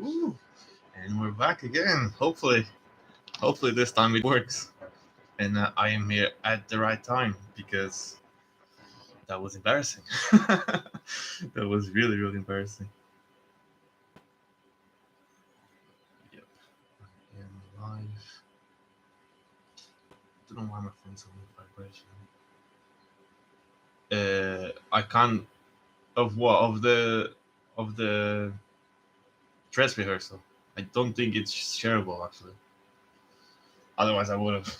Ooh, and we're back again. Hopefully this time it works, and I am here at the right time because that was embarrassing. That was really embarrassing. Yep, I am live. I don't know why my phone's on vibration. I can't of what of the dress rehearsal. I don't think it's shareable actually. Otherwise, I would have.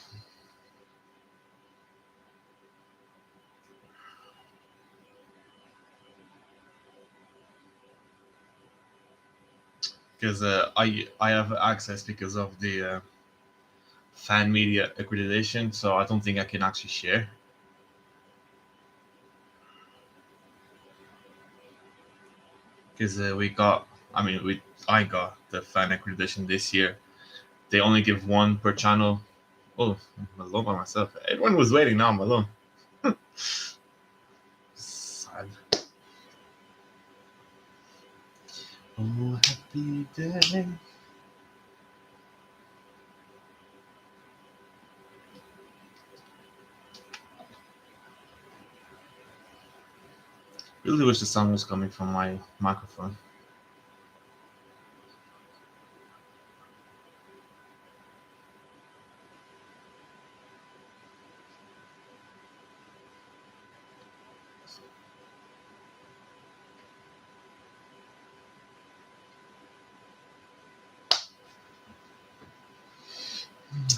Because I have access because of the fan media accreditation, so I don't think I can actually share. Because I got the fan accreditation this year. They only give one per channel. Oh, I'm alone by myself. Everyone was waiting. Now I'm alone. Sad. Oh, happy day. Really wish the sound was coming from my microphone.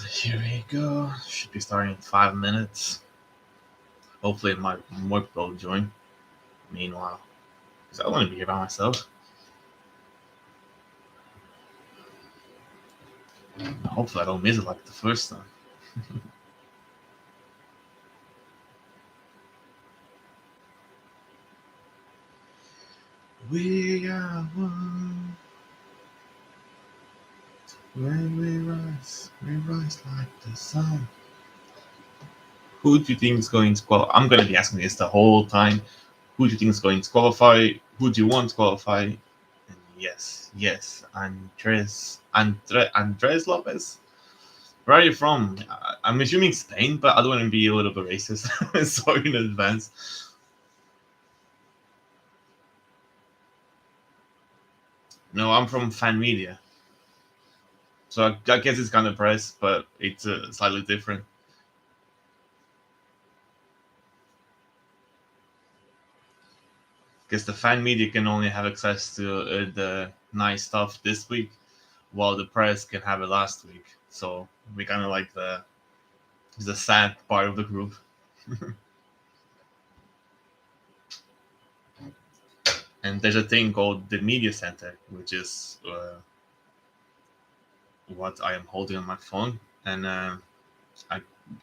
Here we go. Should be starting in 5 minutes. Hopefully, my more people will join. Meanwhile, because I want to be here by myself. Hopefully, I don't miss it like the first time. We are one. When we rise like the sun. Who do you think is going to qualify? I'm going to be asking this the whole time. Who do you think is going to qualify? Who do you want to qualify? And yes, Andres Lopez. Where are you from? I'm assuming Spain, but I don't want to be a little bit racist. Sorry in advance. No, I'm from fan media. So I guess it's kind of press, but it's slightly different. Because the fan media can only have access to the nice stuff this week, while the press can have it last week. So we kind of like the sad part of the group. And there's a thing called the media center, which is what I am holding on my phone, and I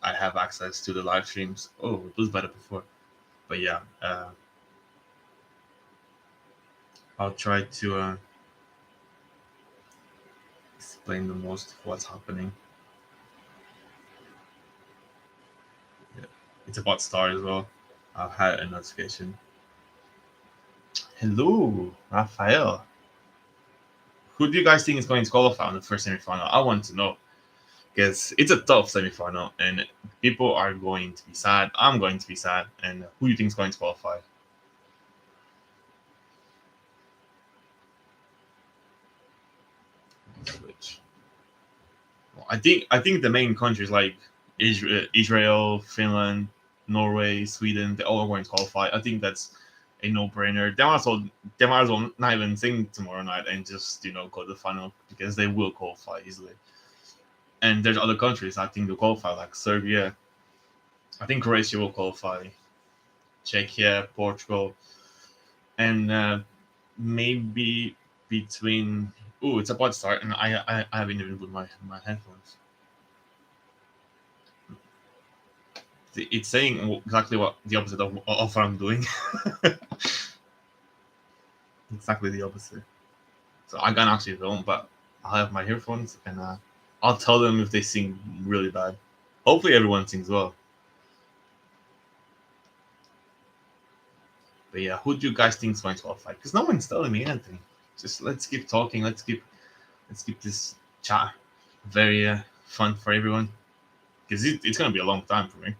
have access to the live streams. Oh, it was better before, but yeah, I'll try to explain the most of what's happening. Yeah. It's about Star as well. I've had a notification. Hello, Rafael. Who do you guys think is going to qualify on the first semifinal? I want to know because it's a tough semifinal and people are going to be sad. I'm going to be sad. And who do you think is going to qualify? Switch. Well, I think the main countries like Israel, Finland, Norway, Sweden, they all are going to qualify. I think that's a no-brainer. They might as well not even sing tomorrow night and just go to the final because they will qualify easily. And there's other countries I think will qualify like Serbia. I think Croatia will qualify. Czechia, Portugal, and maybe between. Oh, it's about to start, and I haven't even put my headphones. It's saying exactly what the opposite of what I'm doing. Exactly the opposite. So I can actually film, but I'll have my earphones and I'll tell them if they sing really bad. Hopefully everyone sings well. But yeah, who do you guys think is going to qualify? Because no one's telling me anything. just let's keep talking. Let's keep this chat very fun for everyone because it's gonna be a long time for me.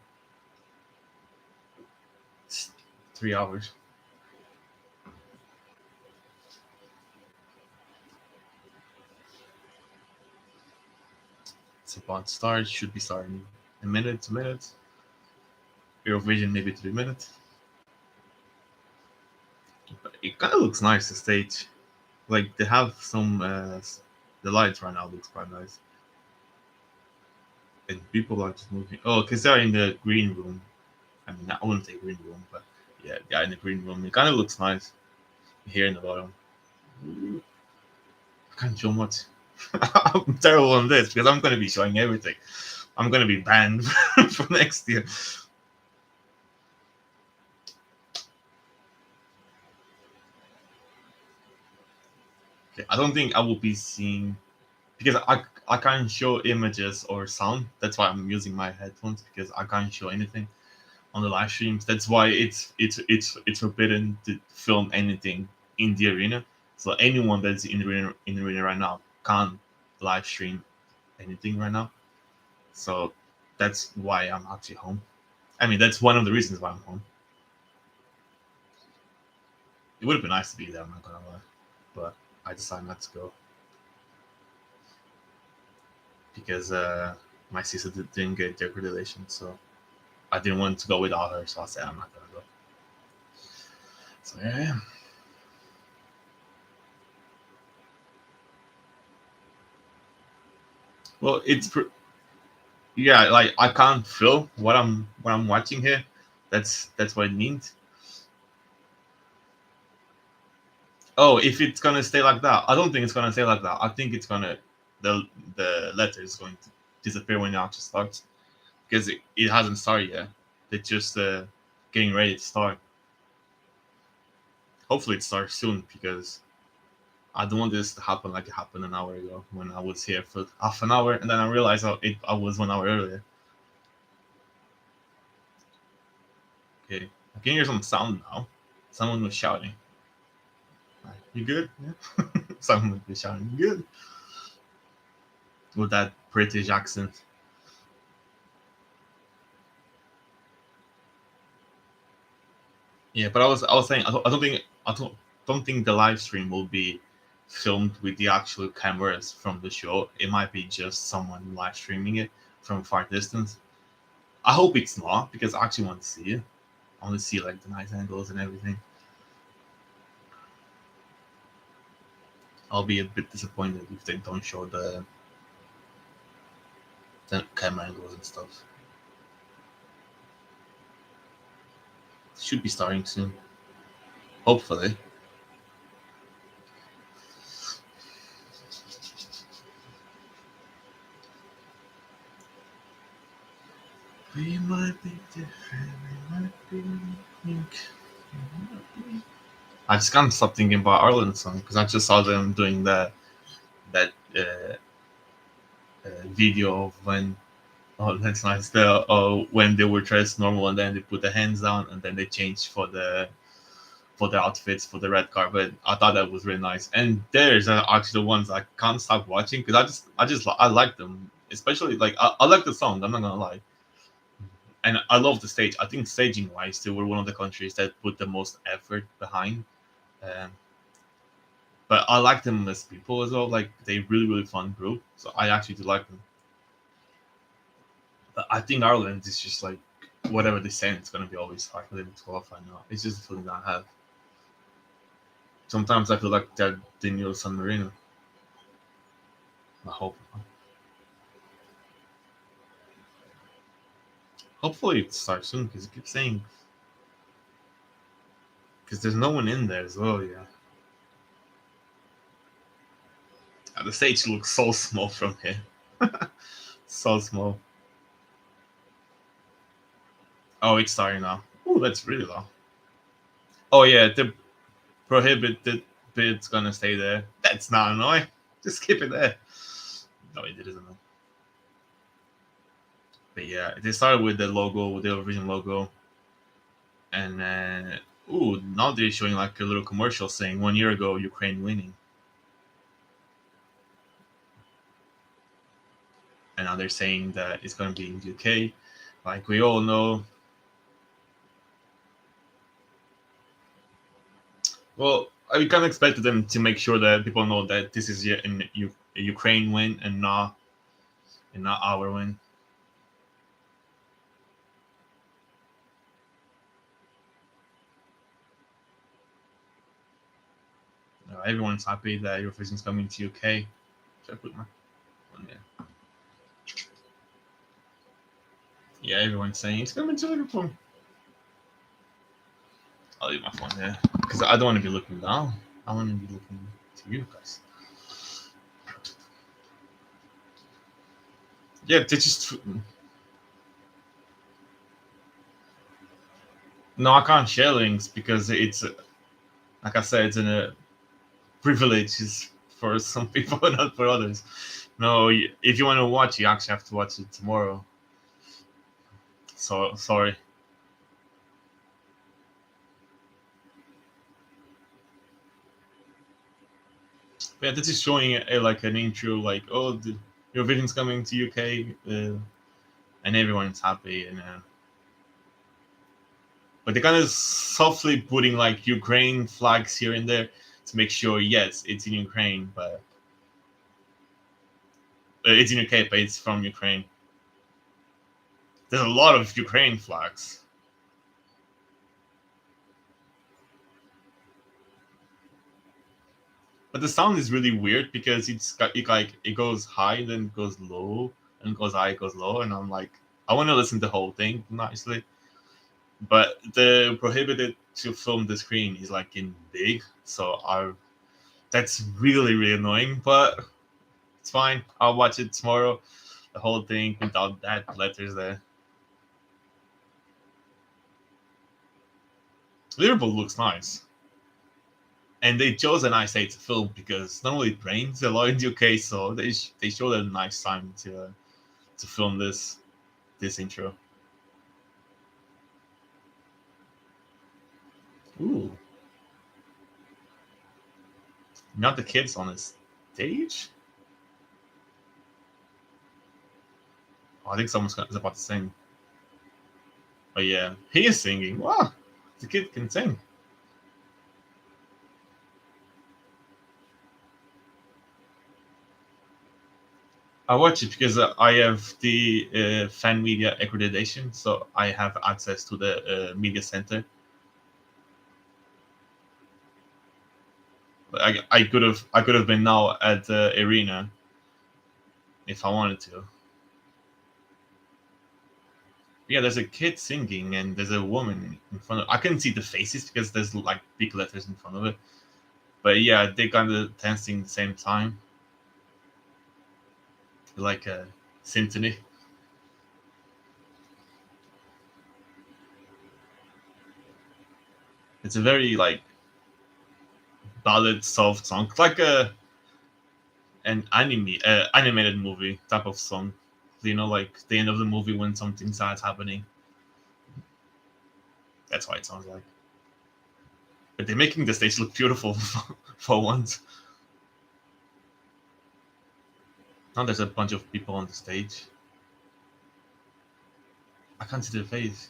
It's 3 hours. It's about to start. Should be starting a minute, 2 minutes. Eurovision maybe 3 minutes. But it kind of looks nice. The stage, like they have some. The lights right now looks quite nice, and people are just moving. Oh, because they're in the green room. I mean, I wouldn't say green room, but yeah, in the green room. It kind of looks nice here in the bottom. I can't show much. I'm terrible on this because I'm going to be showing everything. I'm going to be banned for next year. Okay, I don't think I will be seeing because I can't show images or sound. That's why I'm using my headphones because I can't show anything on the live streams. That's why it's forbidden to film anything in the arena. So anyone that's in the arena right now can't live stream anything right now. So that's why I'm actually home. I mean, that's one of the reasons why I'm home. It would have been nice to be there, I'm not gonna lie, but I decided not to go because my sister didn't get the accreditation, so I didn't want to go without her. So I said I'm not gonna go. So here I am. Well, yeah, like I can't feel what I'm watching here. That's what it means. Oh, if it's gonna stay like that, I don't think it's gonna stay like that. I think it's gonna the letter is going to disappear when it actually starts because it hasn't started yet. They're just getting ready to start. Hopefully, it starts soon because I don't want this to happen like it happened an hour ago when I was here for half an hour and then I realized I was 1 hour earlier. Okay, I can hear some sound now. Someone was shouting. You good? Yeah. Someone was shouting. You good? With that British accent. Yeah, but I was saying I don't think the live stream will be filmed with the actual cameras from the show. It might be just someone live streaming it from far distance. I hope it's not because I actually want to see it. I want to see like the nice angles and everything. I'll be a bit disappointed if they don't show the camera angles and stuff. Should be starting soon. Hopefully. We might be different, we might be unique. I just can't stop thinking about Ireland song because I just saw them doing that video of when that's nice the when they were dressed normal and then they put the hands down and then they changed for the outfits for the red carpet. I thought that was really nice. And there's actually the ones I can't stop watching because I like them, especially like I like the song. I'm not gonna lie, and I love the stage. I think staging wise, they were one of the countries that put the most effort behind. Um, but I like them as people as well. Like they really fun group. So I actually do like them. But I think Ireland is just like whatever they send, it's gonna be always hard for them to qualify now. It's just a feeling I have. Sometimes I feel like they're the new San Marino. I hope. Hopefully it starts soon because it keeps saying because there's no one in there as well. Yeah, the stage looks so small from here. So small. Oh, it's starting now. Oh, that's really low. Oh yeah, the prohibited bit's gonna stay there. That's not annoying. Just keep it there. No, it isn't. But yeah, they started with the logo, with the Eurovision logo, and then ooh, now they're showing like a little commercial saying 1 year ago Ukraine winning. and now they're saying that it's going to be in the UK. Like we all know. Well, I kind of expected them to make sure that people know that this is a Ukraine win and not our win. Everyone's happy that Eurovision's coming to UK. Should I put my one there? Yeah, everyone's saying it's coming to Liverpool. I'll leave my phone there because I don't want to be looking down. I want to be looking to you guys. Yeah, they just no. I can't share links because it's like I said, it's in a privilege is for some people, not for others. No, if you want to watch, you actually have to watch it tomorrow. So sorry. Yeah, this is showing like an intro, like the Eurovision's coming to UK, and everyone's happy, and but they're kind of softly putting like Ukraine flags here and there to make sure, yes, it's in Ukraine, but it's in UK, but it's from Ukraine. There's a lot of Ukraine flags. But the sound is really weird because it goes high, then goes low, and goes high, goes low, and I'm like, I want to listen to the whole thing nicely. But the prohibited to film the screen is like in big, so that's really really annoying. But it's fine. I'll watch it tomorrow, the whole thing without that letters there. Liverpool looks nice, and they chose a nice day to film because normally it rains a lot in the UK, so they showed a nice time to film this intro. Ooh, not the kids on the stage. Oh, I think someone's is about to sing. Oh yeah, he is singing. Wow, the kid can sing. I watch it because I have the fan media accreditation, so I have access to the media center. I could have been now at the arena if I wanted to. Yeah, there's a kid singing and there's a woman in front of. I couldn't see the faces because there's like big letters in front of it. But yeah, they kind of dancing at the same time, like a symphony. It's a very like ballad, soft song, like an animated movie type of song. Like the end of the movie when something sad's happening. That's why it sounds like. But they're making the stage look beautiful for once. Now there's a bunch of people on the stage. I can't see their face.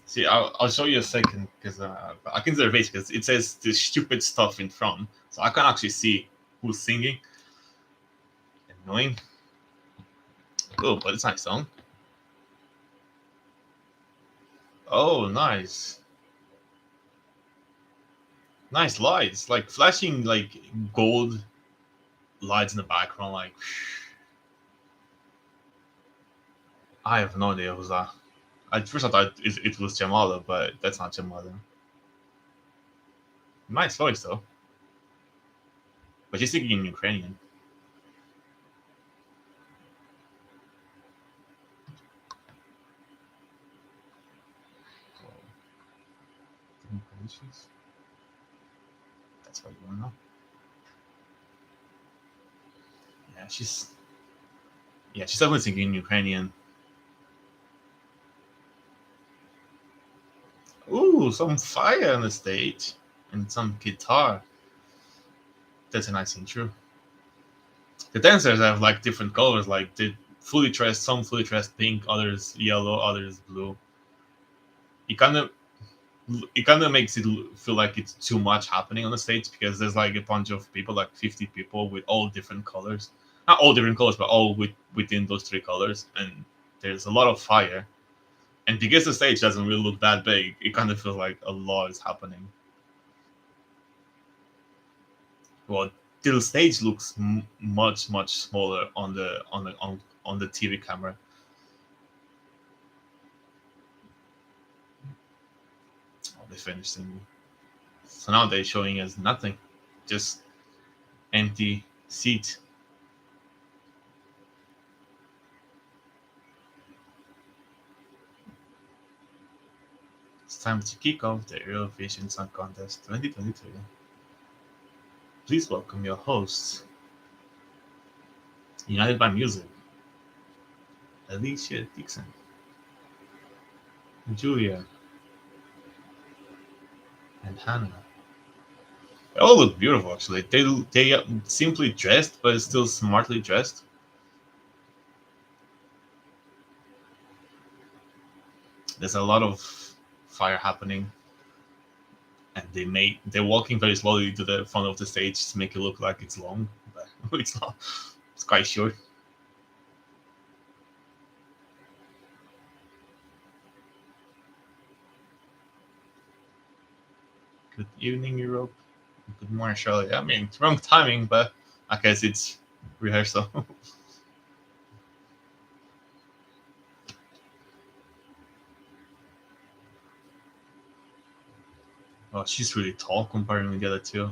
See, I'll show you a second because I can see their face because it says this stupid stuff in front, so I can't actually see who's singing. Annoying. Oh, but it's a nice song. Oh, nice. Nice lights, like flashing like gold lights in the background. Like, I have no idea who's that. At first, I thought it was Jamala, but that's not Jamala. Nice voice though, but she's speaking in Ukrainian. That's what you want to know. Yeah, she's definitely speaking in Ukrainian. Ooh, some fire on the stage and some guitar. That's a nice intro. The dancers have like different colors, like they fully dressed, some fully dressed pink, others yellow, others blue. It kind of it kind of makes it feel like it's too much happening on the stage because there's like a bunch of people, like 50 people with all different colors, not all different colors, but all within those three colors, and there's a lot of fire. And because the stage doesn't really look that big, it kind of feels like a lot is happening. Well, the stage looks much smaller on the TV camera. Oh, they finished in. So now they're showing us nothing, just empty seat. It's time to kick off the Eurovision Song Contest 2023. Please welcome your hosts, united by music, Alicia Dixon, Julia, and Hannah. They all look beautiful, actually. They simply dressed, but still smartly dressed. There's a lot of fire happening, and they're walking very slowly to the front of the stage to make it look like it's long, but it's not. It's quite short. Good evening, Europe. Good morning, Charlotte. I mean, it's wrong timing, but I guess it's rehearsal. Oh, she's really tall comparing with the other two.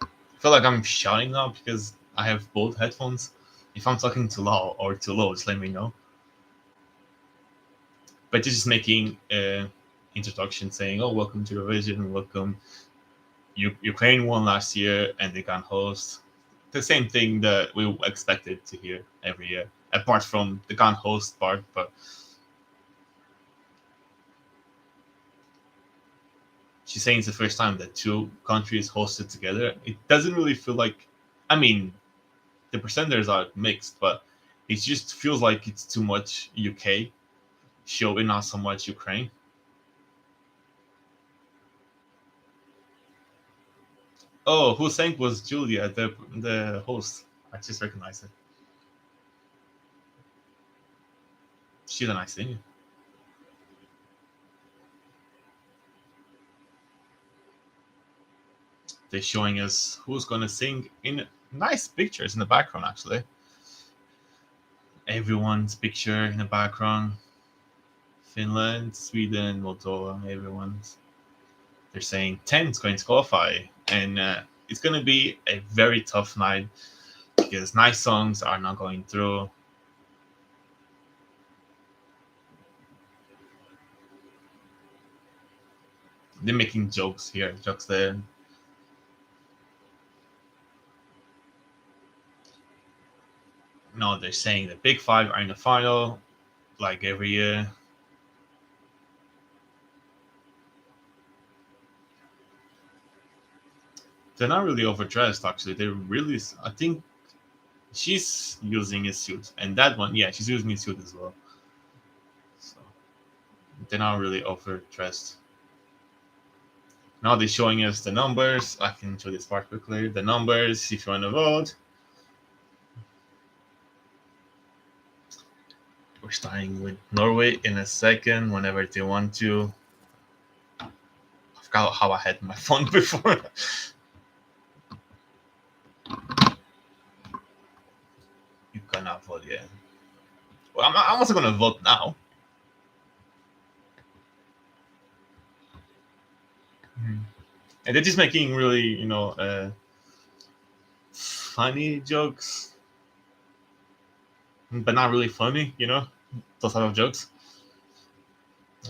I feel like I'm shouting now because I have both headphones. If I'm talking too loud or too low, just let me know. But just making an introduction saying, "Oh, welcome to Eurovision. Welcome. Ukraine won last year, and they can host." The same thing that we expected to hear every year, apart from the can host part. But she's saying it's the first time that two countries hosted together. It doesn't really feel like. I mean, the percentages are mixed, but it just feels like it's too much UK show and not so much Ukraine. Oh, who sang was Julia, the host. I just recognized it. She's a nice singer. They're showing us who's gonna sing in nice pictures in the background. Actually, everyone's picture in the background. Finland, Sweden, Moldova, everyone's. They're saying 10 is going to qualify, and it's going to be a very tough night because nice songs are not going through. They're making jokes here, jokes there. No, they're saying the big five are in the final, like every year. They're not really overdressed, actually. They're really, I think she's using a suit, and that one, yeah, she's using a suit as well. So they're not really overdressed. Now they're showing us the numbers. I can show this part quickly. The numbers, if you want to vote. We're starting with Norway in a second, whenever they want to. I forgot how I had my phone before. You cannot vote yet. Well, I'm also gonna vote now. And they're just making really, funny jokes, but not really funny, those type of jokes.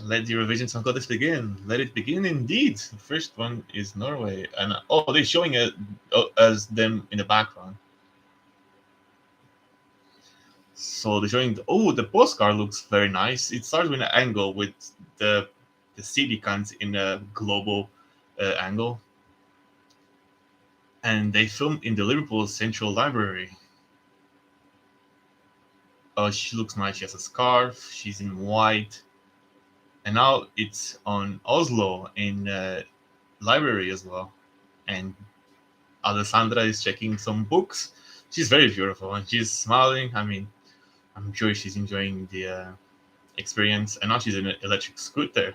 Let the Eurovision Song Contest begin. Let it begin indeed. The first one is Norway. And oh, they're showing it as them in the background. So they're showing, the postcard looks very nice. It starts with an angle with the city cans in a global angle. and they filmed in the Liverpool Central Library. Oh, she looks nice. She has a scarf. She's in white, and now it's on Oslo in library as well. And Alessandra is checking some books. She's very beautiful and she's smiling. I mean, I'm sure she's enjoying the experience. And now she's in an electric scooter.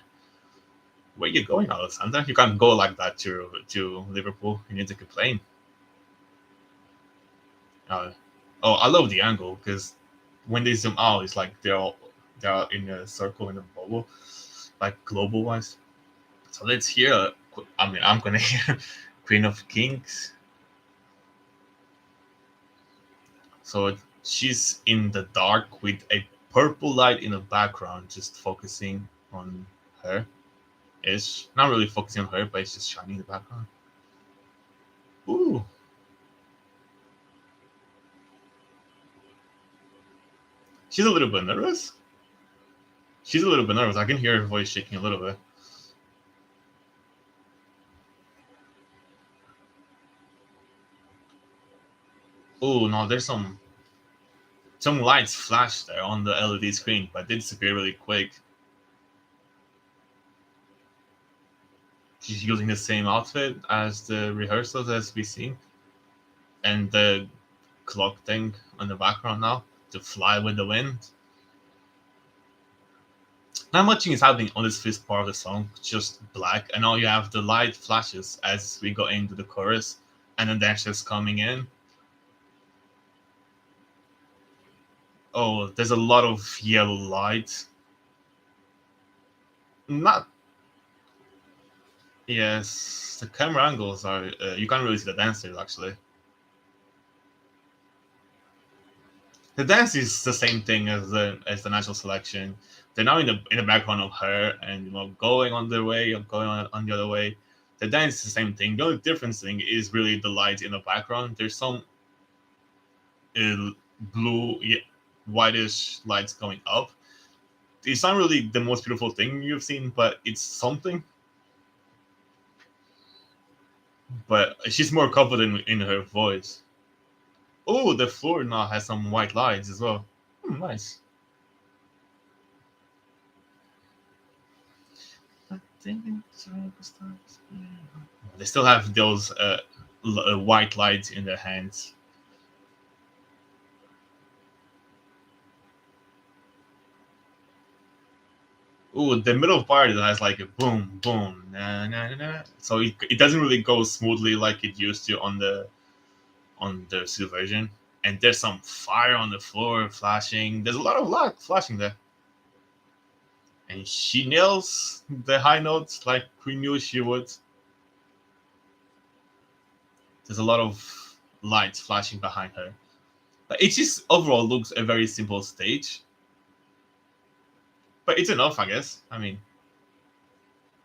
Where you going, Alessandra? You can't go like that to Liverpool. You need to take a plane. Uh, oh, I love the angle because when they zoom out, it's like they're in a circle in a bubble, like global wise. So let's hear. I mean, I'm gonna hear Queen of Kings. So she's in the dark with a purple light in the background, just focusing on her. Ish. Not really focusing on her, but it's just shining in the background. Ooh. She's a little bit nervous. She's a little bit nervous. I can hear her voice shaking a little bit. Oh no, there's some lights flash there on the LED screen, but they disappear really quick. She's using the same outfit as the rehearsals as we seen, and the clock thing on the background now to fly with the wind. Not much is happening on this first part of the song, just black, and now you have the light flashes as we go into the chorus, and the dancers coming in. Oh, there's a lot of yellow light. Not Yes, the camera angles are you can't really see the dancers actually. The dance is the same thing as the national selection. They're now in the background of her and going on their way or going on the other way. The dance is the same thing. The only difference thing is really the light in the background. There's some uh, blue, whitish lights going up. It's not really the most beautiful thing you've seen, but it's something. But she's more confident in her voice. Oh, the floor now has some white lights as well. Nice. They still have those white lights in their hands. Ooh, the middle part has like a boom, boom, na na na na. So it doesn't really go smoothly like it used to on the Super version. And there's some fire on the floor flashing. There's a lot of light flashing there. And she nails the high notes like we knew she would. There's a lot of lights flashing behind her. But it just overall looks a very simple stage. But it's enough, I guess. I mean,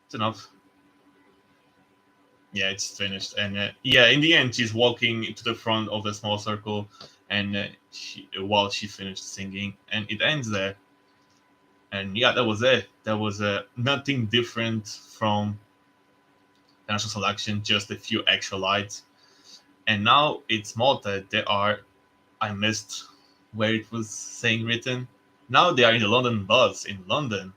it's enough. Yeah, it's finished. And yeah, in the end, she's walking to the front of the small circle, and while she finished singing, and it ends there. And yeah, that was it. That was nothing different from the national selection, just a few extra lights. And now it's Malta. They are. I missed where it was saying written. Now they are in the London bus in London.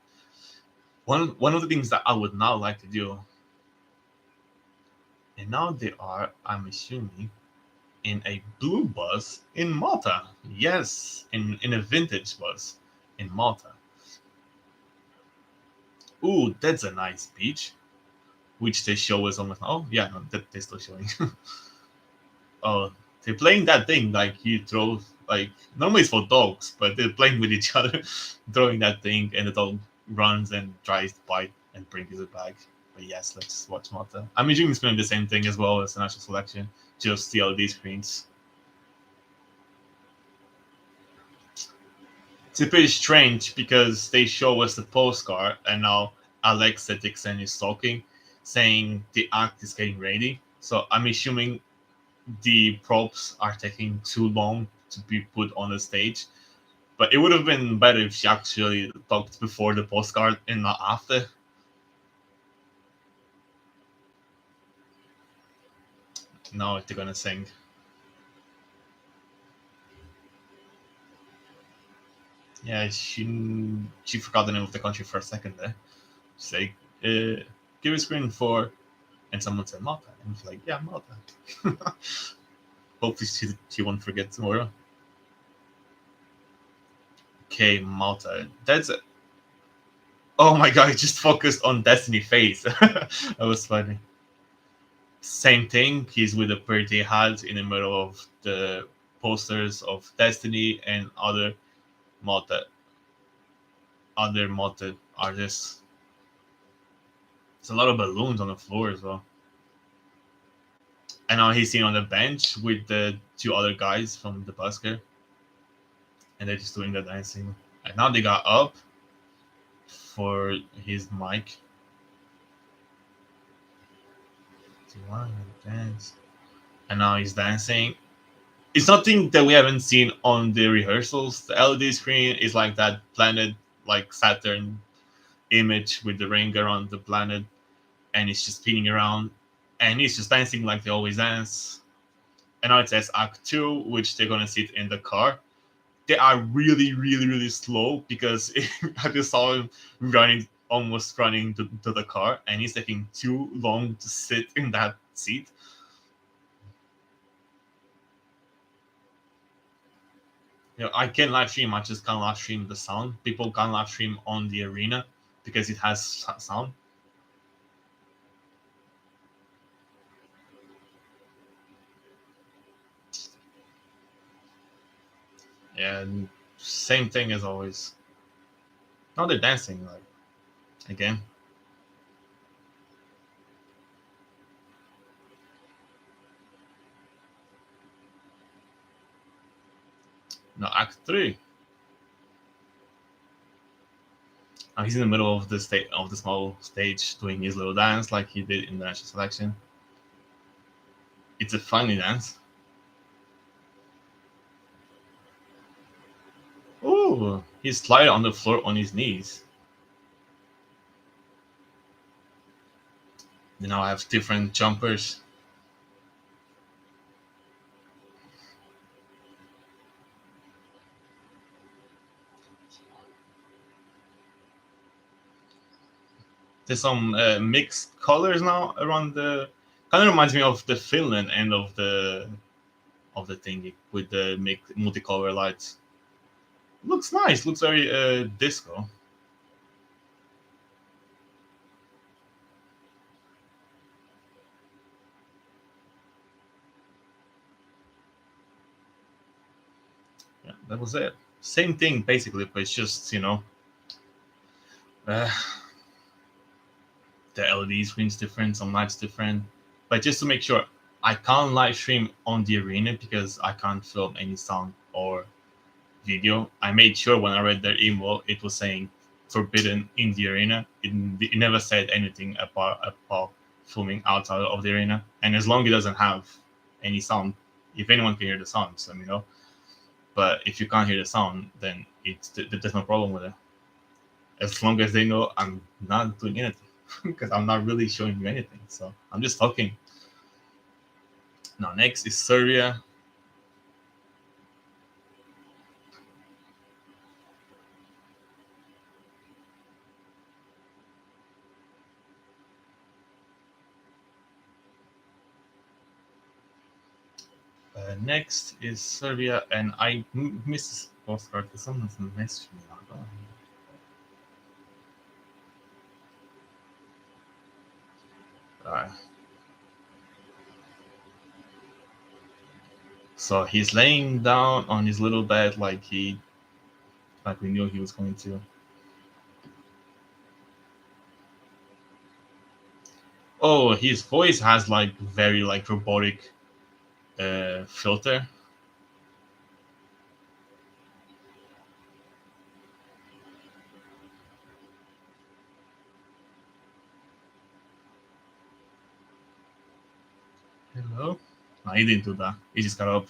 One of the things that I would now like to do. And now they are, I'm assuming, in a blue bus in Malta. Yes, in a vintage bus in Malta. Ooh, that's a nice beach, which they show us almost. Oh, yeah, no, they're still showing. Oh, they're playing that thing like you throw, like, normally it's for dogs, but they're playing with each other, throwing that thing, and the dog runs and tries to bite and brings it back. But yes, let's watch Malta. I'm assuming it's doing the same thing as well as the national selection, just the LED screens. It's a pretty strange because they show us the postcard and now Alexa Dixon is talking, saying the act is getting ready. So I'm assuming the props are taking too long to be put on the stage. But it would have been better if she actually talked before the postcard and not after. Now they're gonna sing. Yeah, she forgot the name of the country for a second there. She's like, give a screen for, and someone said Malta, and I was like, yeah, Malta. Hopefully she won't forget tomorrow. Okay, Malta. That's oh my god, I just focused on Destiny face. That was funny. Same thing. He's with a pretty hat in the middle of the posters of Destiny and Malta, other Malta artists. There's a lot of balloons on the floor as well. And now he's sitting on the bench with the two other guys from the busker, and they're just doing the dancing. And now they got up for his mic. Do you want to dance? And now he's dancing. It's nothing that we haven't seen on the rehearsals. The LED screen is like that planet, like Saturn image with the ring around the planet, and it's just spinning around, and he's just dancing like they always dance. And now it says Act 2, which they're gonna sit in the car. They are really, really, really slow because I just saw him almost running to the car, and he's taking too long to sit in that seat. I can live stream. I just can't live stream the sound. People can't live stream on the arena because it has sound. And same thing as always. Now they're dancing, like, again. No, Act 3. He's in the middle of the small stage doing his little dance like he did in the national selection. It's a funny dance. Oh, he's sliding on the floor on his knees. They now have different jumpers. There's some mixed colors now around the. Kind of reminds me of the Finland end of the thingy with the multicolor lights. Looks nice. Looks very disco. Yeah, that was it. Same thing basically, but it's just uh, the LED screen's different, some lights different. But just to make sure, I can't live stream on the arena because I can't film any sound or video. I made sure when I read their email, it was saying forbidden in the arena. It never said anything about filming outside of the arena. And as long as it doesn't have any sound, if anyone can hear the sound, just let me know. But if you can't hear the sound, then there's no problem with it. As long as they know I'm not doing anything, because I'm not really showing you anything. So I'm just talking. Now next is Serbia. Next is Serbia, and I missed this postcard because someone's messaged me. So he's laying down on his little bed like we knew he was going to. Oh, his voice has like very like robotic filter. Hello? No, he didn't do that. He just got up.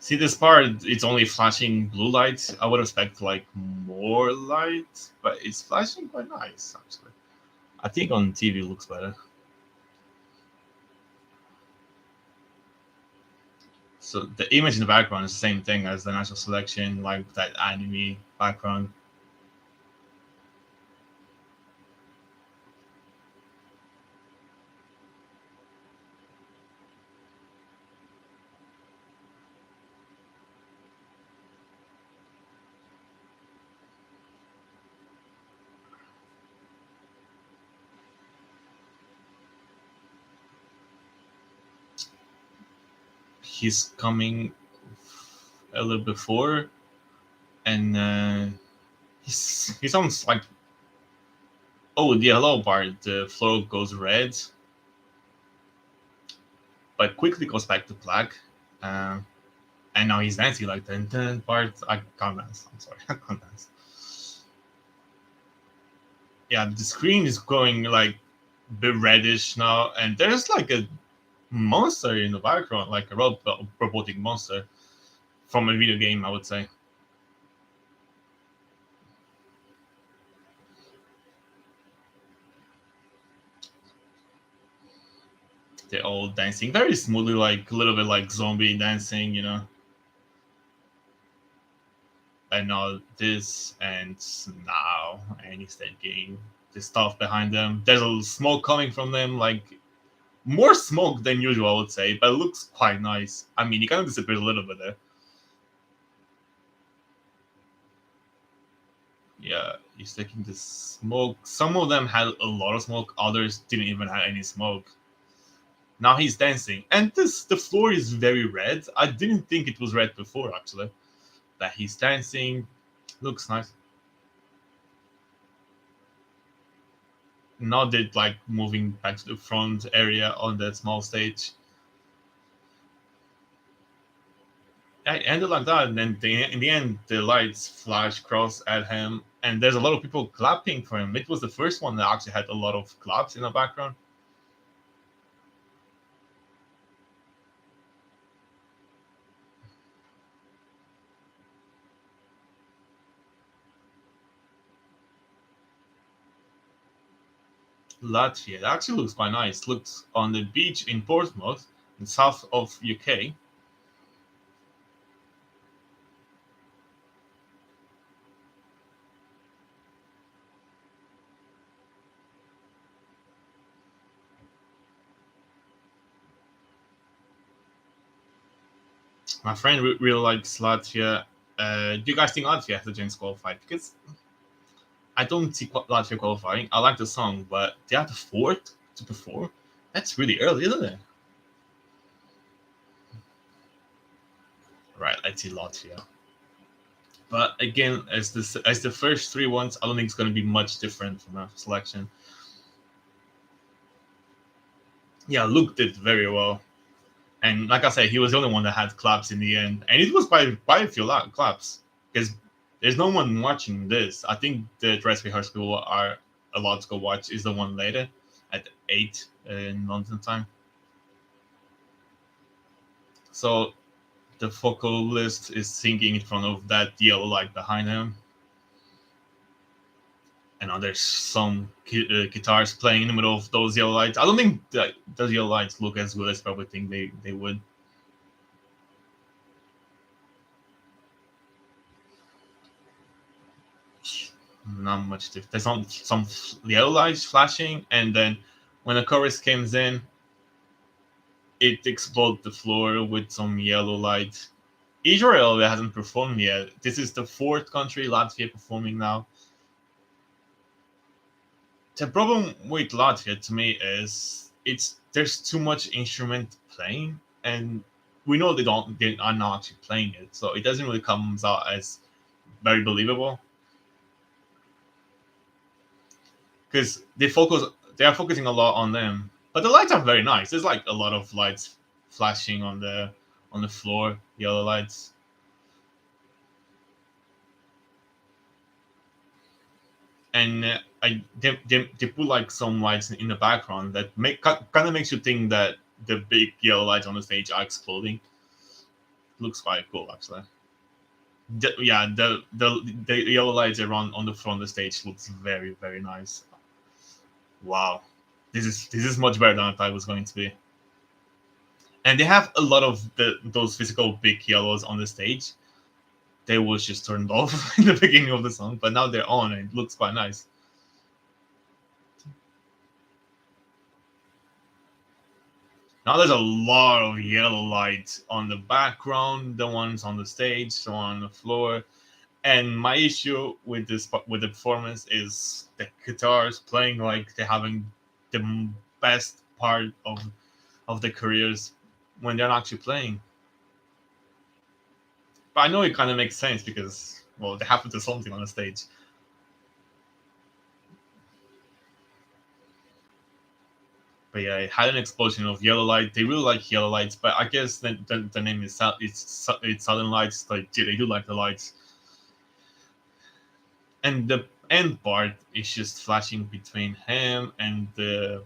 See this part, it's only flashing blue light. I would expect like more light, but it's flashing quite nice actually. I think on TV it looks better. So the image in the background is the same thing as the national selection, like that anime background. He's coming a little before, and he sounds like, oh, the hello part. The floor goes red, but quickly goes back to black. Uh, and now he's dancing like the part. I can't dance. I'm sorry, I can't dance. Yeah, the screen is going like a bit reddish now, and there's like a monster in the background, like a robotic monster from a video game, I would say. They're all dancing very smoothly, like a little bit like zombie dancing, you know. And now this and now, and instead getting the stuff behind them. There's a smoke coming from them, like more smoke than usual, I would say, but it looks quite nice. I mean, he kind of disappeared a little bit there. Yeah, he's taking the smoke. Some of them had a lot of smoke, others didn't even have any smoke. Now he's dancing, and the floor is very red. I didn't think it was red before, actually. But he's dancing, looks nice. Now they're like moving back to the front area on that small stage. Yeah, it ended like that, and then in the end, the lights flash cross at him, and there's a lot of people clapping for him. It was the first one that actually had a lot of claps in the background. Latvia, it actually looks quite nice. Looks on the beach in Portsmouth, in south of UK. My friend really likes Latvia. Do you guys think Latvia has a chance to qualify? Because I don't see Latvia qualifying. I like the song, but they have the fourth to perform. That's really early, isn't it? Right, let's see Latvia. But again, as the first three ones, I don't think it's going to be much different from a selection. Yeah, Luke did very well, and like I said, he was the only one that had claps in the end, and it was quite a few claps because there's no one watching this. I think the dress rehearsal are allowed to go watch is the one later at 8 in London time. So the vocalist is singing in front of that yellow light behind him. And now there's some guitars playing in the middle of those yellow lights. I don't think that those yellow lights look as good as probably think they would. Not much different. There's some yellow lights flashing, and then when the chorus comes in, it explodes the floor with some yellow light. Israel hasn't performed yet. This is the fourth country, Latvia, performing now. The problem with Latvia to me is there's too much instrument playing, and we know they are not actually playing it, so it doesn't really come out as very believable. Because they are focusing a lot on them, but the lights are very nice. There's like a lot of lights flashing on the floor, yellow lights. And they put like some lights in the background that kind of makes you think that the big yellow lights on the stage are exploding. Looks quite cool actually. Yeah, the yellow lights around on the front of the stage looks very very nice. Wow, this is much better than I thought it was going to be. And they have a lot of those physical big yellows on the stage. They was just turned off in the beginning of the song, but now they're on and it looks quite nice. Now there's a lot of yellow lights on the background, the ones on the stage, the one on the floor. And my issue with with the performance is the guitars playing like they're having the best part of their careers when they're not actually playing. But I know it kind of makes sense because well, they have to do something on the stage. But yeah, it had an explosion of yellow light. They really like yellow lights, but I guess the name is it's Southern Lights. Like they do like the lights, and the end part is just flashing between him and the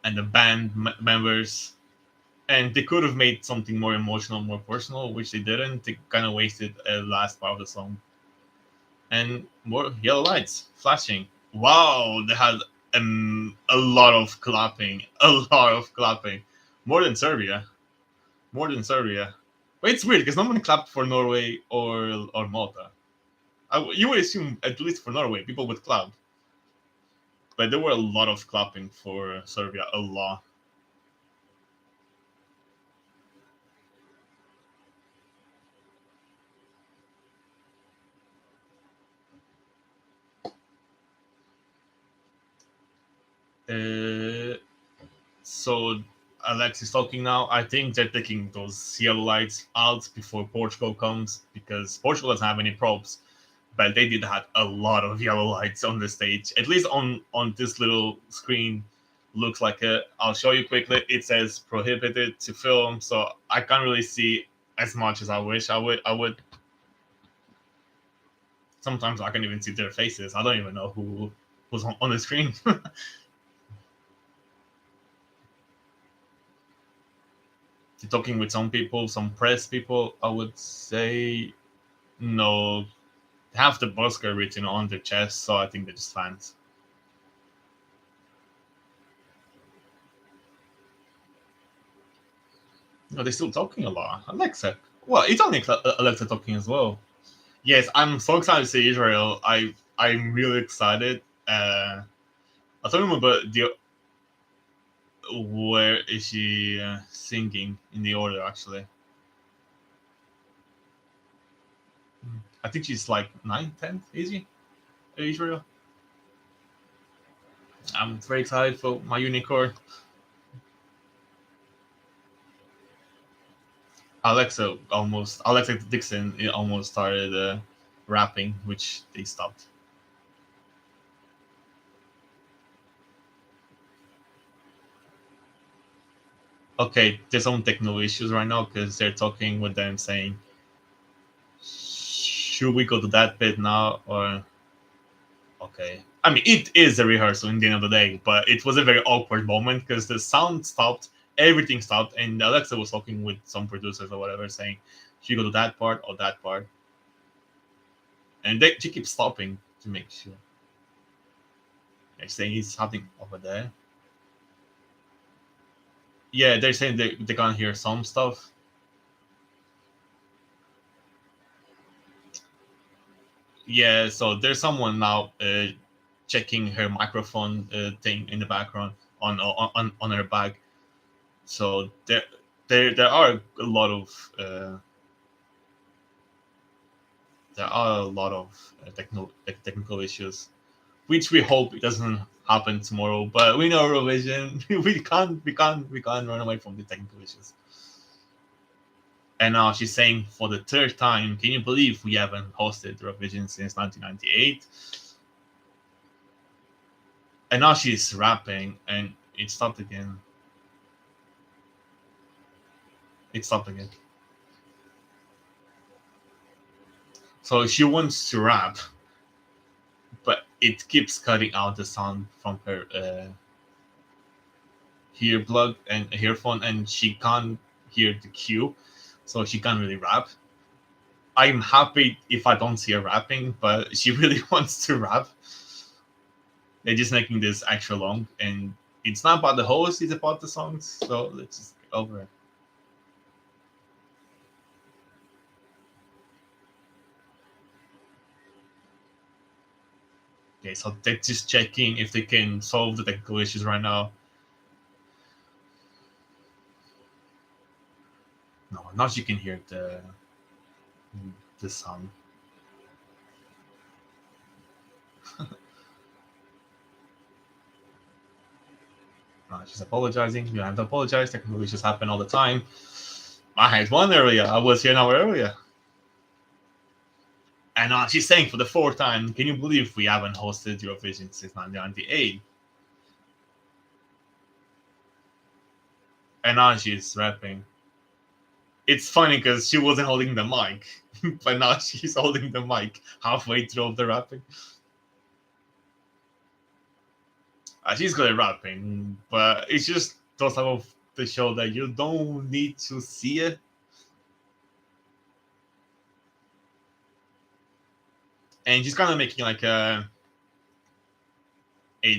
band members. And they could have made something more emotional, more personal, which they didn't. They kind of wasted the last part of the song. And more yellow lights flashing. Wow, they had a lot of clapping, a lot of clapping, more than Serbia, more than Serbia. But it's weird because no one clapped for Norway or Malta. You would assume at least for Norway people would clap, but there were a lot of clapping for Serbia, a lot. Uh, so Alex is talking now. I think they're taking those yellow lights out before Portugal comes because Portugal doesn't have any props, but they did have a lot of yellow lights on the stage. At least on this little screen, looks like it. I'll show you quickly. It says prohibited to film, so I can't really see as much as I wish I would. I would. Sometimes I can't even see their faces. I don't even know who's on the screen. Talking with some people, some press people, I would say no. They have the Oscar written on their chest, so I think they're just fans. No, they're still talking a lot. Alexa. Well, it's only Alexa talking as well. Yes, I'm so excited to see Israel. I'm really excited. I don't remember the where is she singing in the order actually. I think she's like 9th, 10th. Is she Israel? I'm very excited for my unicorn. Alexa Dixon almost started rapping, which they stopped. Okay, there's some technical issues right now because they're talking with them saying, should we go to that bit now or okay? I mean, it is a rehearsal in the end of the day, but it was a very awkward moment because the sound stopped, everything stopped, and Alexa was talking with some producers or whatever, saying, "Should you go to that part or that part?" And she keeps stopping to make sure. They're saying it's something over there. Yeah, they're saying they can't hear some stuff. Yeah, so there's someone now checking her microphone thing in the background on her bag. So there are a lot of technical issues, which we hope it doesn't happen tomorrow. But we know Eurovision, we can't run away from the technical issues. And now she's saying for the third time, can you believe we haven't hosted Eurovision since 1998? And now she's rapping, and it stopped again. It stopped again. So she wants to rap, but it keeps cutting out the sound from her earplug and earphone, and she can't hear the cue. so she can't really rap. I'm happy if I don't see her rapping, but she really wants to rap. They're just making this extra long, and it's not about the host, it's about the songs, so let's just get over it. Okay, so they're just checking if they can solve the technical issues right now. No, now you can hear the song. She's apologizing. You don't have to apologize. Technical issues happen all the time. I had one earlier. I was here an hour earlier. And she's saying for the fourth time, can you believe we haven't hosted Eurovision since 1998? And now she's rapping. It's funny because she wasn't holding the mic, but now she's holding the mic halfway through the rapping. She's good at rapping, but it's just those type of the show that you don't need to see it. And she's kind of making like a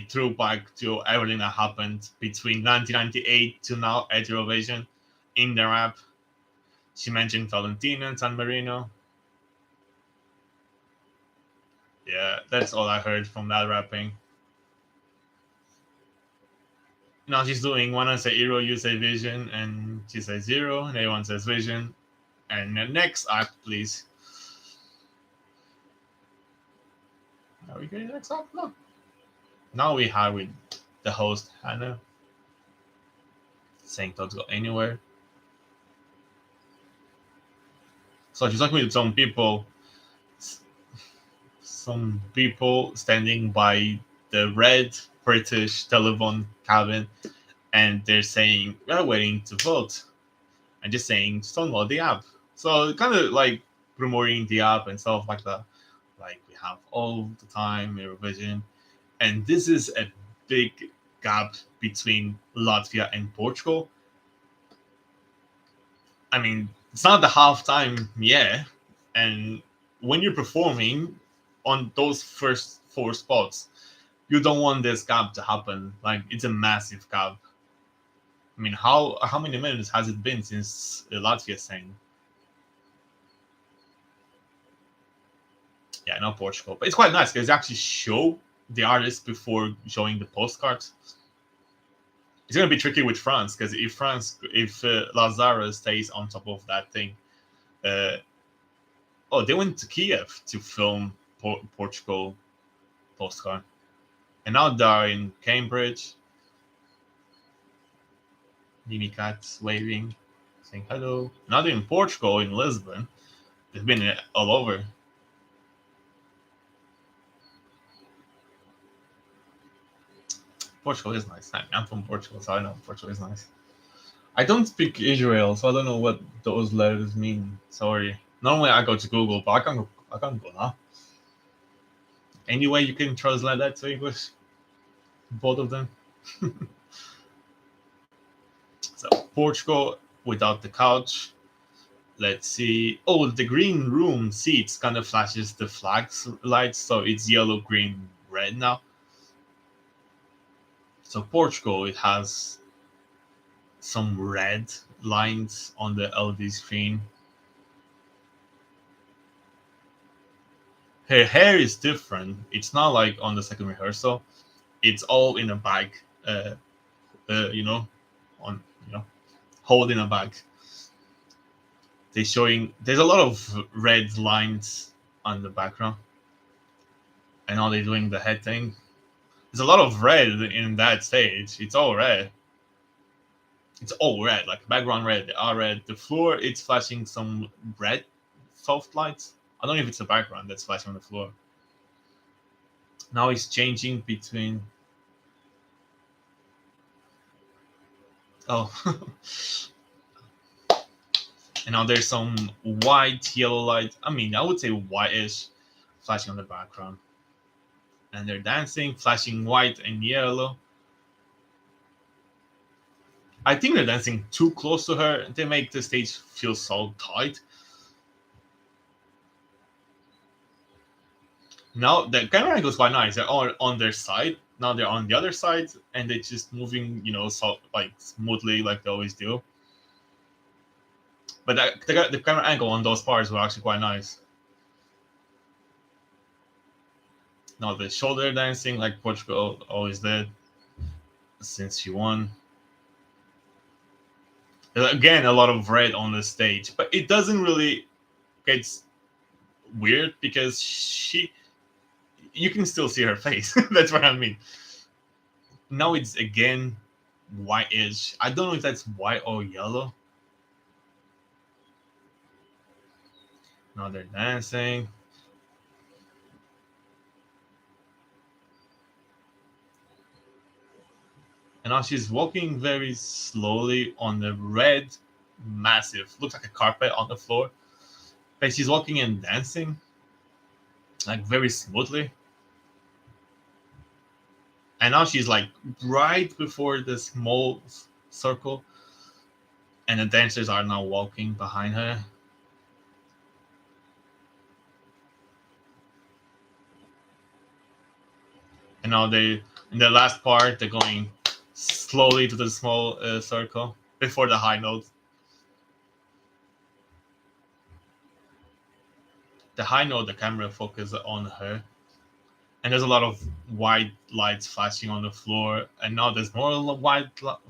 throwback to everything that happened between 1998 to now at Eurovision in the rap. She mentioned Valentina and San Marino. Yeah, that's all I heard from that rapping. Now she's doing one I say Euro, you say Vision, and she says Zero, and everyone says Vision. And the next act, please. Are we getting the next act? No. Now we have with the host, Hannah, saying don't go anywhere. So she's talking with some people standing by the red British telephone cabin, and they're saying we're waiting to vote, and just saying Stonewall the app. So kind of like promoting the app and stuff like that. Like we have all the time Eurovision, and this is a big gap between Latvia and Portugal. I mean, it's not the halftime, yeah, and when you're performing on those first four spots, you don't want this gap to happen. Like it's a massive gap. I mean, how many minutes has it been since Latvia sang? Yeah, not Portugal, but it's quite nice because they actually show the artist before showing the postcards. It's gonna be tricky with France because if Lazara stays on top of that thing, they went to Kiev to film Portugal postcard, and now they're in Cambridge. MIMICAT waving, saying hello. Now they're in Portugal, in Lisbon. They've been all over. Portugal is nice. I'm from Portugal, so I know Portugal is nice. I don't speak Israel, so I don't know what those letters mean. Sorry. Normally I go to Google, but I can't go now. Anyway, you can translate that to English. Both of them. So Portugal without the couch. Let's see. Oh, the green room seats kind of flashes the flags lights, so it's yellow, green, red now. So Portugal, it has some red lines on the LED screen. Her hair is different. It's not like on the second rehearsal. It's all in a bag. You know, on holding a bag. There's a lot of red lines on the background. And now they're doing the head thing. There's a lot of red in that stage. It's all red. It's all red, like background red. They are red. The floor, it's flashing some red soft lights. I don't know if it's the background that's flashing on the floor. Now it's changing between. Oh. And now there's some white, yellow light. I mean, I would say whitish flashing on the background. And they're dancing, flashing white and yellow. I think they're dancing too close to her. They make the stage feel so tight. Now the camera angles quite nice. They're all on their side. Now they're on the other side, and they're just moving, so like smoothly, like they always do. But the camera angle on those parts were actually quite nice. Now the shoulder dancing, like Portugal always did, since she won. Again, a lot of red on the stage, but it doesn't really get weird because you can still see her face. That's what I mean. Now it's again whitish. I don't know if that's white or yellow. Now they're dancing. And now she's walking very slowly on the red, massive, looks like a carpet on the floor. But she's walking and dancing, like very smoothly. And now she's like right before the small circle. And the dancers are now walking behind her. And now in the last part, they're going slowly to the small circle before the high note. The high note, the camera focuses on her. And there's a lot of white lights flashing on the floor. And now there's more white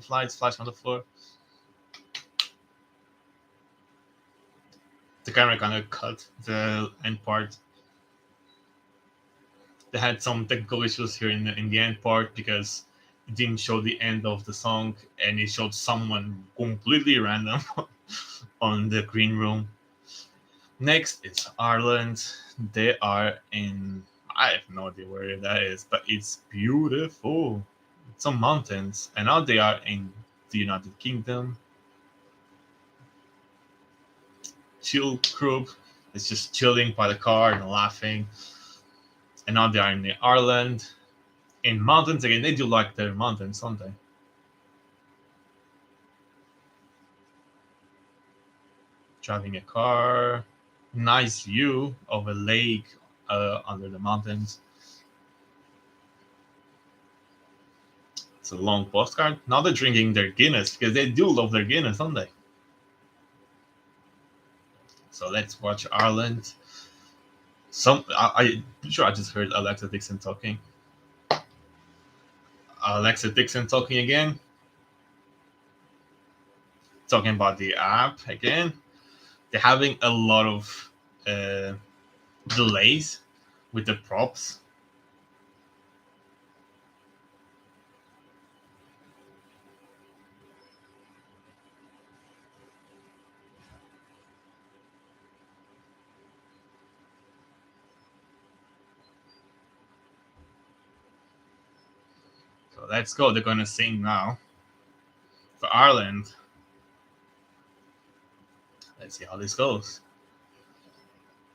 lights flashing on the floor. The camera kind of cut the end part. They had some technical issues here in the end part because it didn't show the end of the song and it showed someone completely random on the green room. Next is Ireland. They are in, I have no idea where that is, but it's beautiful. Some mountains, and now they are in the United Kingdom. Chill group is just chilling by the car and laughing. And now they are in Ireland. In mountains again, they do like their mountains, don't they? Driving a car, nice view of a lake under the mountains. It's a long postcard. Now they're drinking their Guinness because they do love their Guinness, don't they? So let's watch Ireland. I'm sure I just heard Alexa Dixon talking. Alexa Dixon talking again. Talking about the app again. They're having a lot of delays with the props. So let's go. They're going to sing now for Ireland. Let's see how this goes.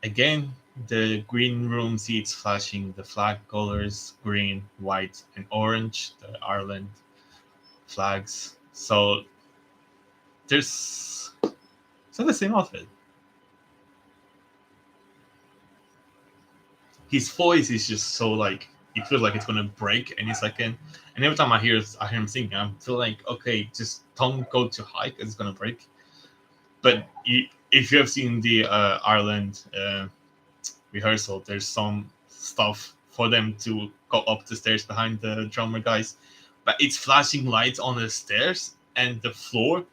Again, the green room seats flashing the flag colors, green, white, and orange, the Ireland flags. So it's not the same outfit. His voice is just so like, it feels like it's gonna break any second. And every time I hear him singing, I feel like, okay, just don't go too high because it's gonna break. But if you have seen the Ireland rehearsal, there's some stuff for them to go up the stairs behind the drummer guys, but it's flashing lights on the stairs and the floor.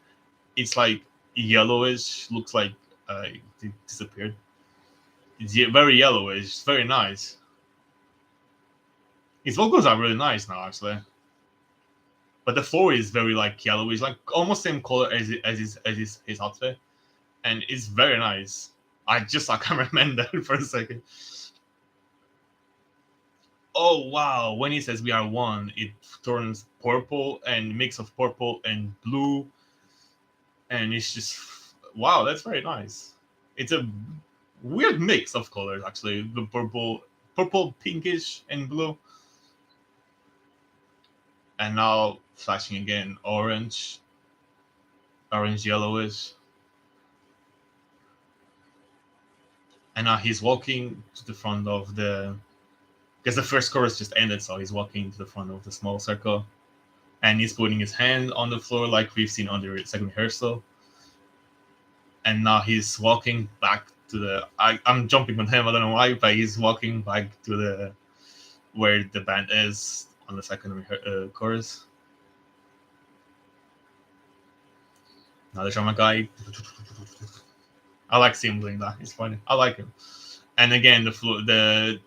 It's like yellowish, looks like it disappeared. It's very yellowish. It's very nice. His vocals are really nice now, actually. But the floor is very like yellowish, like almost same color as his outfit, and it's very nice. I can't remember that for a second. Oh wow! When he says "we are one," it turns purple and mix of purple and blue, and it's just wow. That's very nice. It's a weird mix of colors, actually. The purple, pinkish, and blue, and now flashing again orange. orange yellowish. And now he's walking to the front of the, because the first chorus just ended, so he's walking to the front of the small circle, and he's putting his hand on the floor like we've seen on the second rehearsal. And now he's walking back to the. I'm jumping on him. I don't know why, but he's walking back to the where the band is on the second chorus. Another drama guy. I like seeing him doing that. It's funny. I like him. And again, the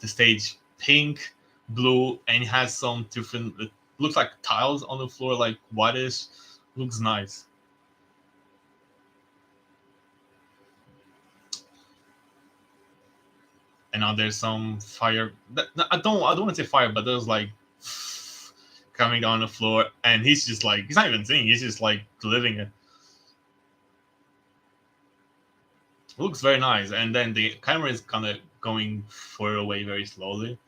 stage pink, blue, and it has some different. It looks like tiles on the floor, like whitish. Looks nice. And now there's some fire. I don't want to say fire, but there's like coming down the floor, and he's just like, he's not even singing. He's just like living it. Looks very nice, and then the camera is kind of going further away very slowly.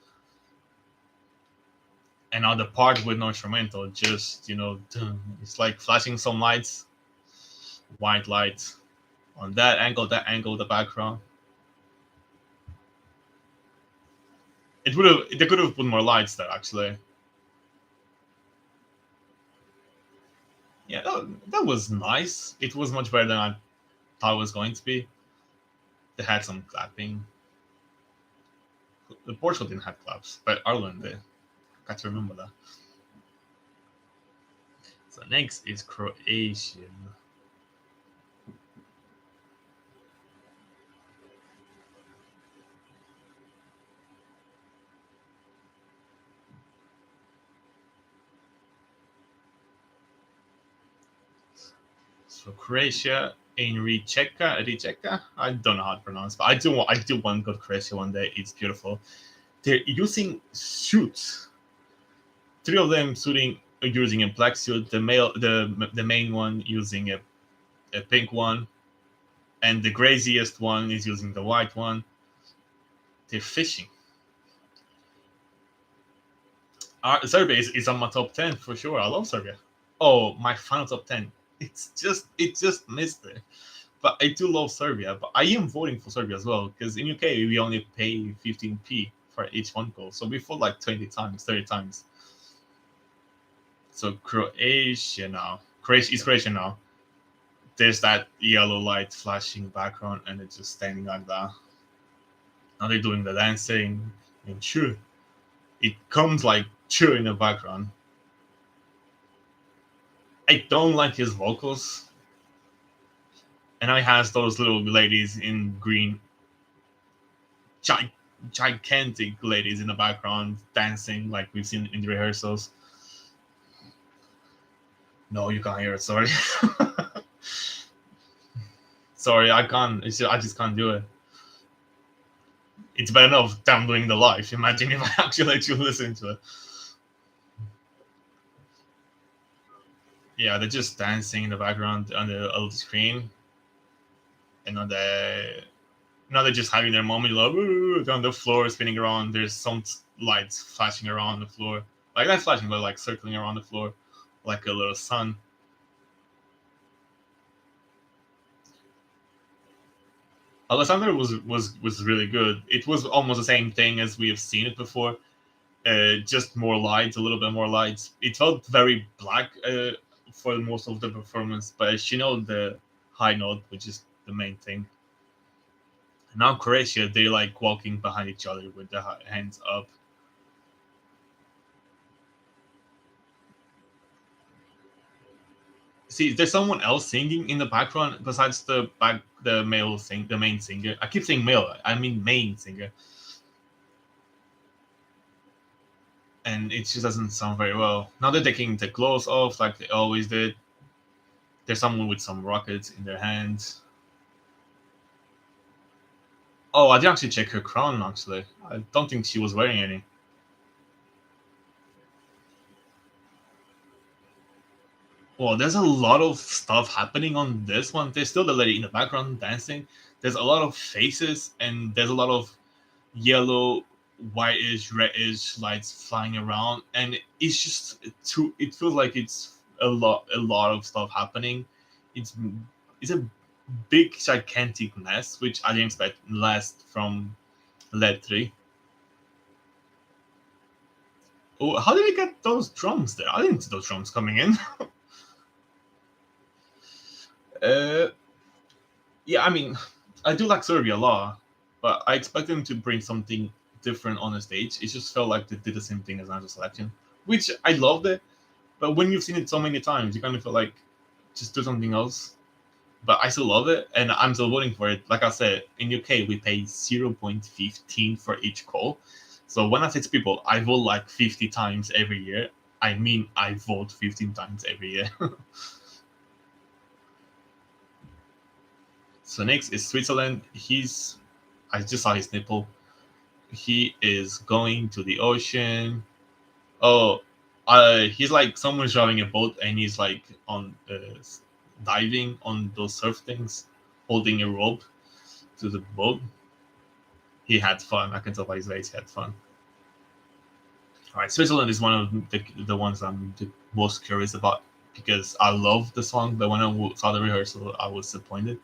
And now the part with no instrumental, just it's like flashing some lights, white lights, on that angle, the background. They could have put more lights there actually. Yeah, that was nice. It was much better than I thought it was going to be. They had some clapping. The Portugal didn't have claps, but Ireland did. Got to remember that. So next is Croatian. So Croatia in Rijeka. I don't know how to pronounce, but I do want to go to Croatia one day. It's beautiful. They're using suits. 3 of them using a black suit. The main one using a pink one, and the craziest one is using the white one. They're fishing. Serbia is on my top 10 for sure. I love Serbia. Oh, my final top 10. It just missed it. But I do love Serbia. But I am voting for Serbia as well, because in UK we only pay 15p for each one goal. So we vote like 20 times, 30 times. So Croatia now. Croatia now. There's that yellow light flashing background, and it's just standing like that. Now they're doing the dancing and sure. It comes like cheer in the background. I don't like his vocals. And I has those little ladies in green, gigantic ladies in the background dancing like we've seen in the rehearsals. No, you can't hear it. Sorry. Sorry, I can't. I just can't do it. It's bad enough them doing the live. Imagine if I actually let you listen to it. Yeah, they're just dancing in the background on the old screen. And now they're just having their moment, like on the floor, spinning around. There's some lights flashing around the floor, like not flashing, but like circling around the floor, like a little sun. Alessandro was really good. It was almost the same thing as we have seen it before, just more lights, a little bit more lights. It felt very black for most of the performance, but she know the high note, which is the main thing. Now Croatia, they like walking behind each other with their hands up. See, there's someone else singing in the background besides the main singer. I keep saying male, I mean main singer. And it just doesn't sound very well. Now they're taking the clothes off like they always did. There's someone with some rockets in their hands. Oh, I didn't actually check her crown, actually. I don't think she was wearing any. Well, there's a lot of stuff happening on this one. There's still the lady in the background dancing. There's a lot of faces, and there's a lot of yellow, whitish, reddish lights flying around. And it's just it feels like it's a lot of stuff happening it's it's a big gigantic mess, which I didn't expect last from Led 3. Oh, how did we get those drums there? I didn't see those drums coming in. uh, yeah, I mean, I do like Serbia a lot, but I expect them to bring something different on the stage. It just felt like they did the same thing as Natural Selection, which I loved it. But when you've seen it so many times, you kind of feel like just do something else. But I still love it, and I'm still voting for it. Like I said, in UK we pay 0.15 for each call. So when I say to people, I vote like 50 times every year, I mean I vote 15 times every year. So next is Switzerland. I just saw his nipple. He is going to the ocean. Oh, he's like someone's driving a boat, and he's like on diving on those surf things, holding a rope to the boat. He had fun. I can tell by his face he had fun. All right, Switzerland is one of the ones I'm the most curious about because I love the song, but when I saw the rehearsal, I was disappointed.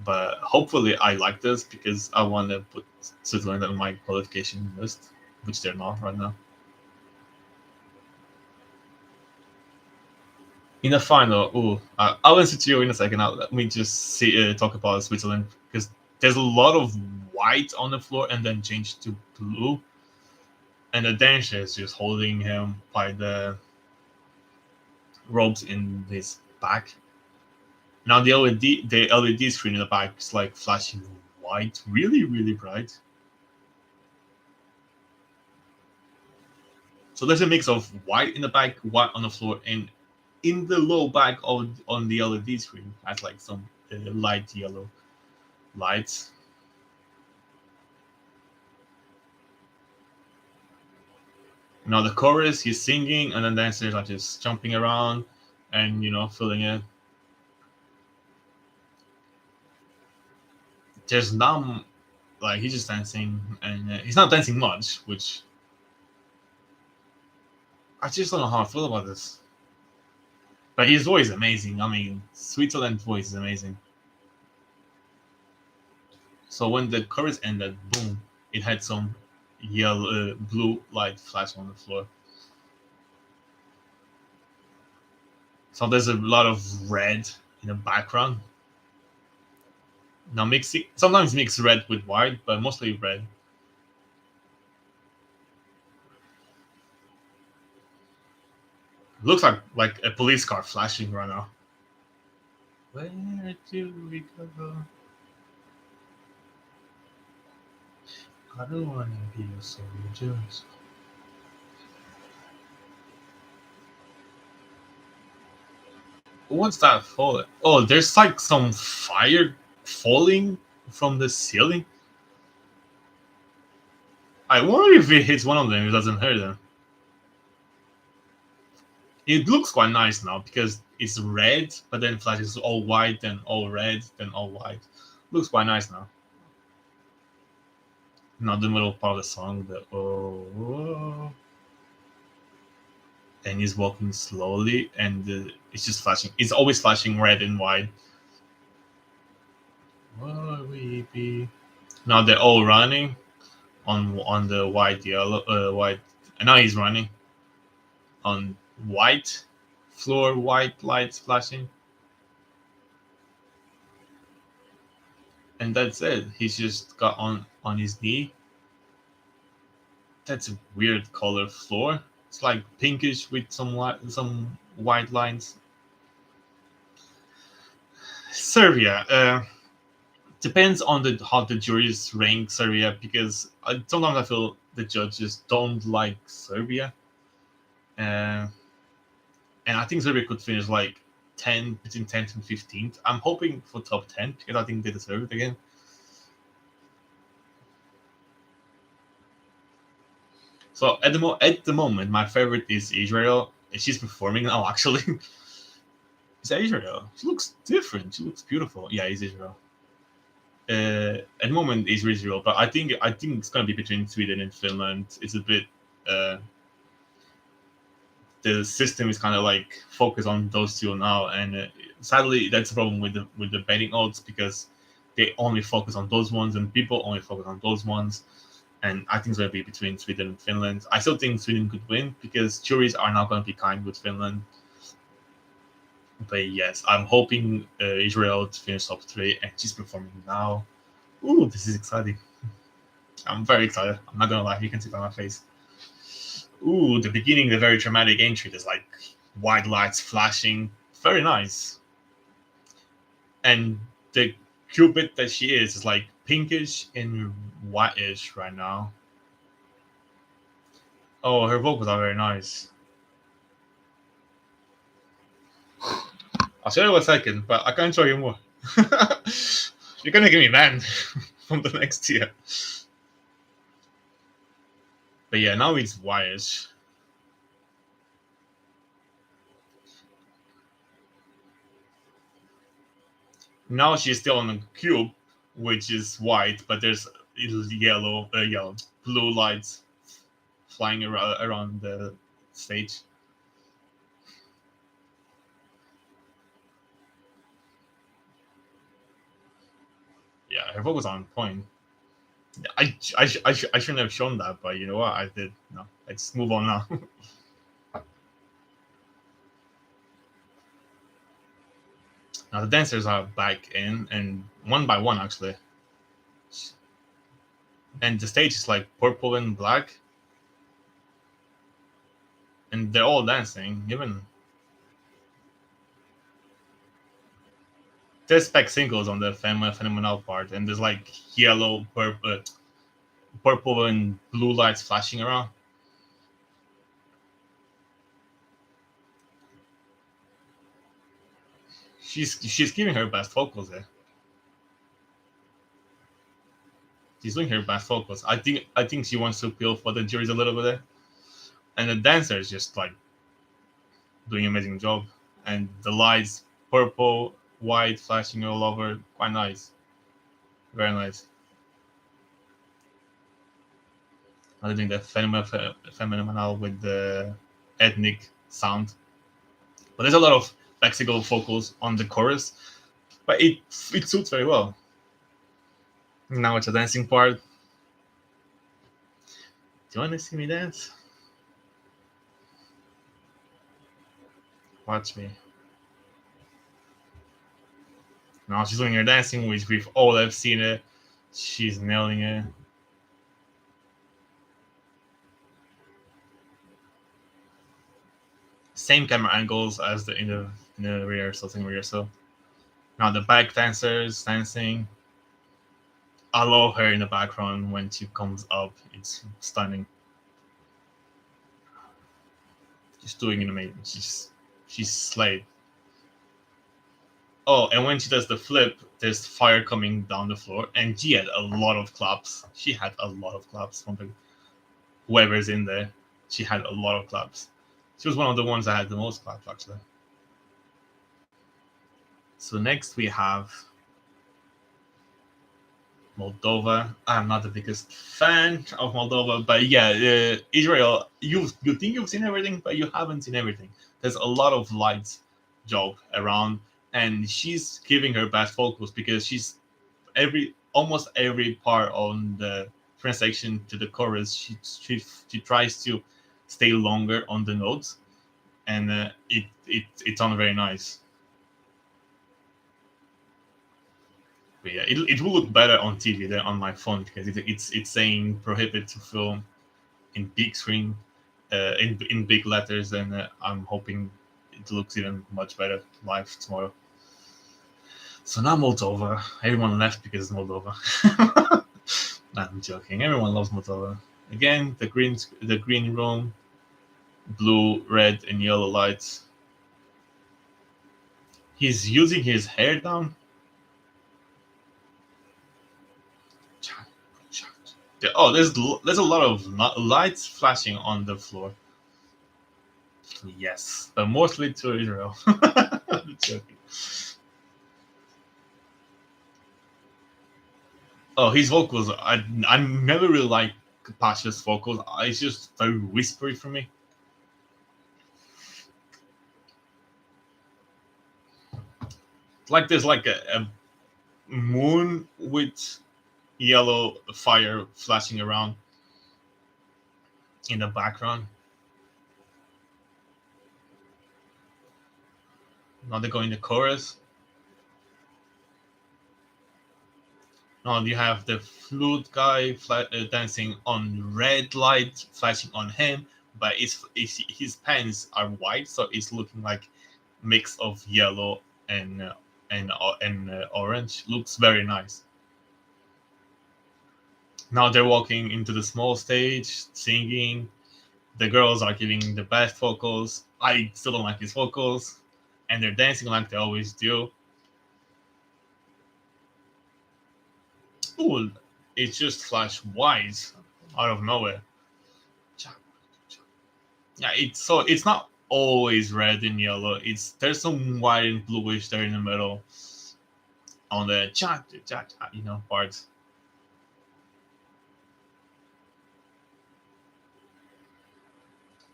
But hopefully, I like this because I want to put Switzerland on my qualification list, which they're not right now. In the final, I'll answer to you in a second. Let me just talk about Switzerland because there's a lot of white on the floor and then change to blue, and the dancer is just holding him by the ropes in his back. Now the LED screen in the back is like flashing white, really, really bright. So there's a mix of white in the back, white on the floor, and in the low back of on the LED screen has like some light yellow lights. Now the chorus, he's singing, and then dancers are just jumping around and filling it. There's not like he's just dancing, and he's not dancing much, which I just don't know how I feel about this. But his voice is amazing. I mean, Switzerland's voice is amazing. So when the chorus ended, boom, it had some yellow, blue light flash on the floor. So there's a lot of red in the background. Now sometimes mix red with white, but mostly red. Looks like a police car flashing right now. Where do we go? I don't want to be a soldier. What's that for? Oh, there's like some fire falling from the ceiling. I wonder if it hits one of them, it doesn't hurt them. It looks quite nice now because it's red, but then flashes all white, then all red, then all white. Looks quite nice now. Not the middle part of the song, the oh, and he's walking slowly, and it's just flashing. It's always flashing red and white. Will we be? Now they're all running on the white, and now he's running on white floor, white lights flashing, and that's it. He's just got on his knee. That's a weird color floor. It's like pinkish with some white lines. Serbia. Depends on how the juries rank Serbia because sometimes I feel the judges don't like Serbia, and I think Serbia could finish like between 10th and 15th. I'm hoping for top 10 because I think they deserve it again. So at the moment, my favorite is Israel. She's performing now. Actually, it's Israel. She looks different. She looks beautiful. Yeah, it's Israel. At the moment, it's Israel, but I think it's gonna be between Sweden and Finland. It's a bit. The system is kind of like focused on those two now, and sadly, that's the problem with the betting odds, because they only focus on those ones, and people only focus on those ones. And I think it's going to be between Sweden and Finland. I still think Sweden could win because juries are not going to be kind with Finland. But yes, I'm hoping Israel to finish top 3, and she's performing now. Ooh, this is exciting. I'm very excited. I'm not going to lie. You can see it on my face. Ooh, the beginning, the very dramatic entry. There's like white lights flashing. Very nice. And the Cupid that she is like pinkish and whitish right now. Oh, her vocals are very nice. I'll show you in a second, but I can't show you more. You're gonna get me banned from the next tier. But yeah, now it's whitish. Now she's still on the cube, which is white, but there's yellow, blue lights flying around the stage. Yeah, her vocals are on point. I shouldn't have shown that, but you know what? I did. No, let's move on now. Now the dancers are back in, and one by one actually. And the stage is like purple and black. And they're all dancing, even. There's spec singles on the phenomenal part, and there's like yellow, purple and blue lights flashing around. She's giving her best vocals there. She's doing her best vocals. I think she wants to appeal for the juries a little bit there. And the dancer is just like doing an amazing job. And the lights, purple, white, flashing all over, quite nice. Very nice. I think the phenomenal with the ethnic sound. But there's a lot of lexical vocals on the chorus, but it suits very well. Now it's a dancing part. Do you want to see me dance? Watch me. Now she's doing her dancing, which we've all have seen it. She's nailing it. Same camera angles as in the rehearsal. Now the back dancers dancing. I love her in the background when she comes up. It's stunning. She's doing it amazing. She's slayed. Oh, and when she does the flip, there's fire coming down the floor, and she had a lot of claps. She had a lot of claps from whoever's in there. She had a lot of claps. She was one of the ones that had the most claps, actually. So next we have Moldova. I'm not the biggest fan of Moldova, but yeah, Israel. You think you've seen everything, but you haven't seen everything. There's a lot of light job around, and she's giving her best vocals because she's almost every part on the transition to the chorus. She tries to stay longer on the notes, and it's on very nice. But yeah, it will look better on TV than on my phone because it's saying prohibit to film in big screen, in big letters, and I'm hoping it looks even much better live tomorrow. So now Moldova. Everyone left because it's Moldova. Nah, I'm joking. Everyone loves Moldova. Again, the green room, blue, red, and yellow lights. He's using his hair down. Oh, there's a lot of lights flashing on the floor. Yes, but mostly to Israel. I'm joking. Oh, his vocals. I never really liked Pasha's vocals. It's just very whispery for me. Like there's like a moon with yellow fire flashing around in the background. Now they go in the chorus. Now you have the flute guy dancing on red light flashing on him, but his pants are white, so it's looking like mix of yellow and orange. Looks very nice. Now they're walking into the small stage, singing. The girls are giving the best vocals. I still don't like his vocals, and they're dancing like they always do. Ooh, it just flashed white out of nowhere. Yeah, it's not always red and yellow. There's some white and bluish there in the middle on the parts.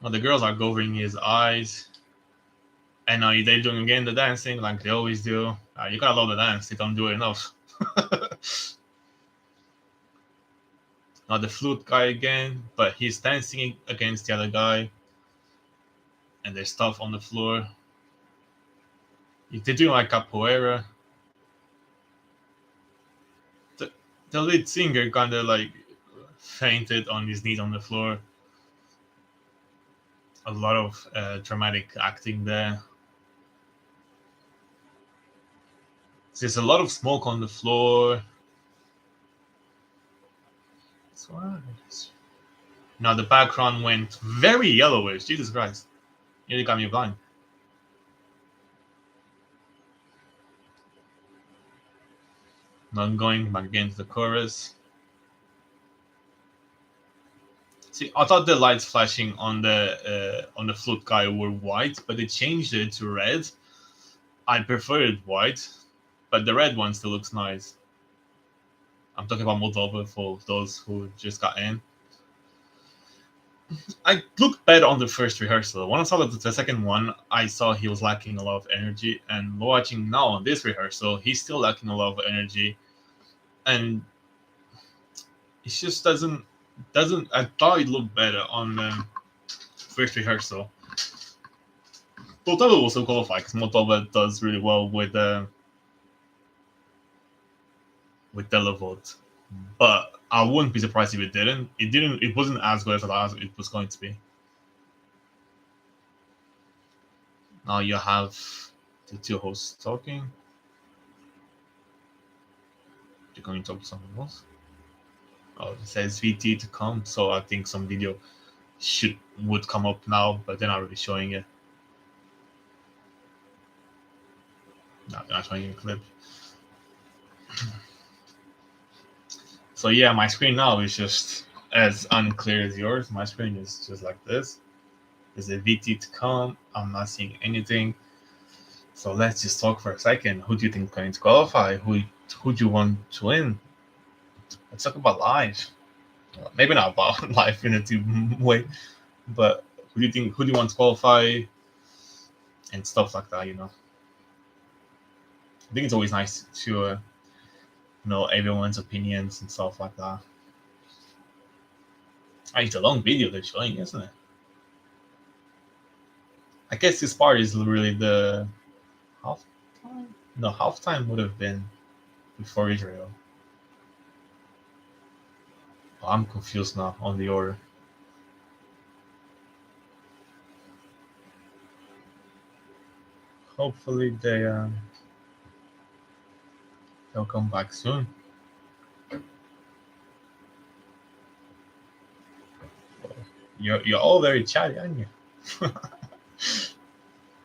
Well, the girls are covering his eyes, and they're doing again the dancing like they always do. You gotta love the dance; they don't do it enough. Now the flute guy again, but he's dancing against the other guy, and there's stuff on the floor. They're doing like capoeira. The lead singer kind of like fainted on his knees on the floor. A lot of dramatic acting there. There's a lot of smoke on the floor. Now the background went very yellowish. Jesus Christ. Nearly got me blind. Now I'm going back against the chorus. See, I thought the lights flashing on the flute guy were white, but they changed it to red. I prefer it white, but the red one still looks nice. I'm talking about Moldova for those who just got in. I looked better on the first rehearsal. When I saw the second one, I saw he was lacking a lot of energy. And watching now on this rehearsal, he's still lacking a lot of energy. And it just doesn't. I thought it looked better on the first rehearsal. Moldova will also qualify because Moldova does really well with televote. But I wouldn't be surprised if it didn't. It wasn't as good as I thought it was going to be. Now you have the two hosts talking. They're going to talk to someone else. Oh, it says VT to come, so I think some video would come up now, but they're not really showing it. No, they're not showing a clip. So yeah, my screen now is just as unclear as yours. My screen is just like this. There's a VT to come. I'm not seeing anything. So let's just talk for a second. Who do you think is going to qualify? Who do you want to win? Let's talk about live. Maybe not about live in a team way, but who do you want to qualify and stuff like that, I think it's always nice to know everyone's opinions and stuff like that. It's a long video they're showing, isn't it? I guess this part is really the halftime. No, halftime would have been before Israel. I'm confused now on the order. Hopefully they'll come back soon. You're all very chatty, aren't you?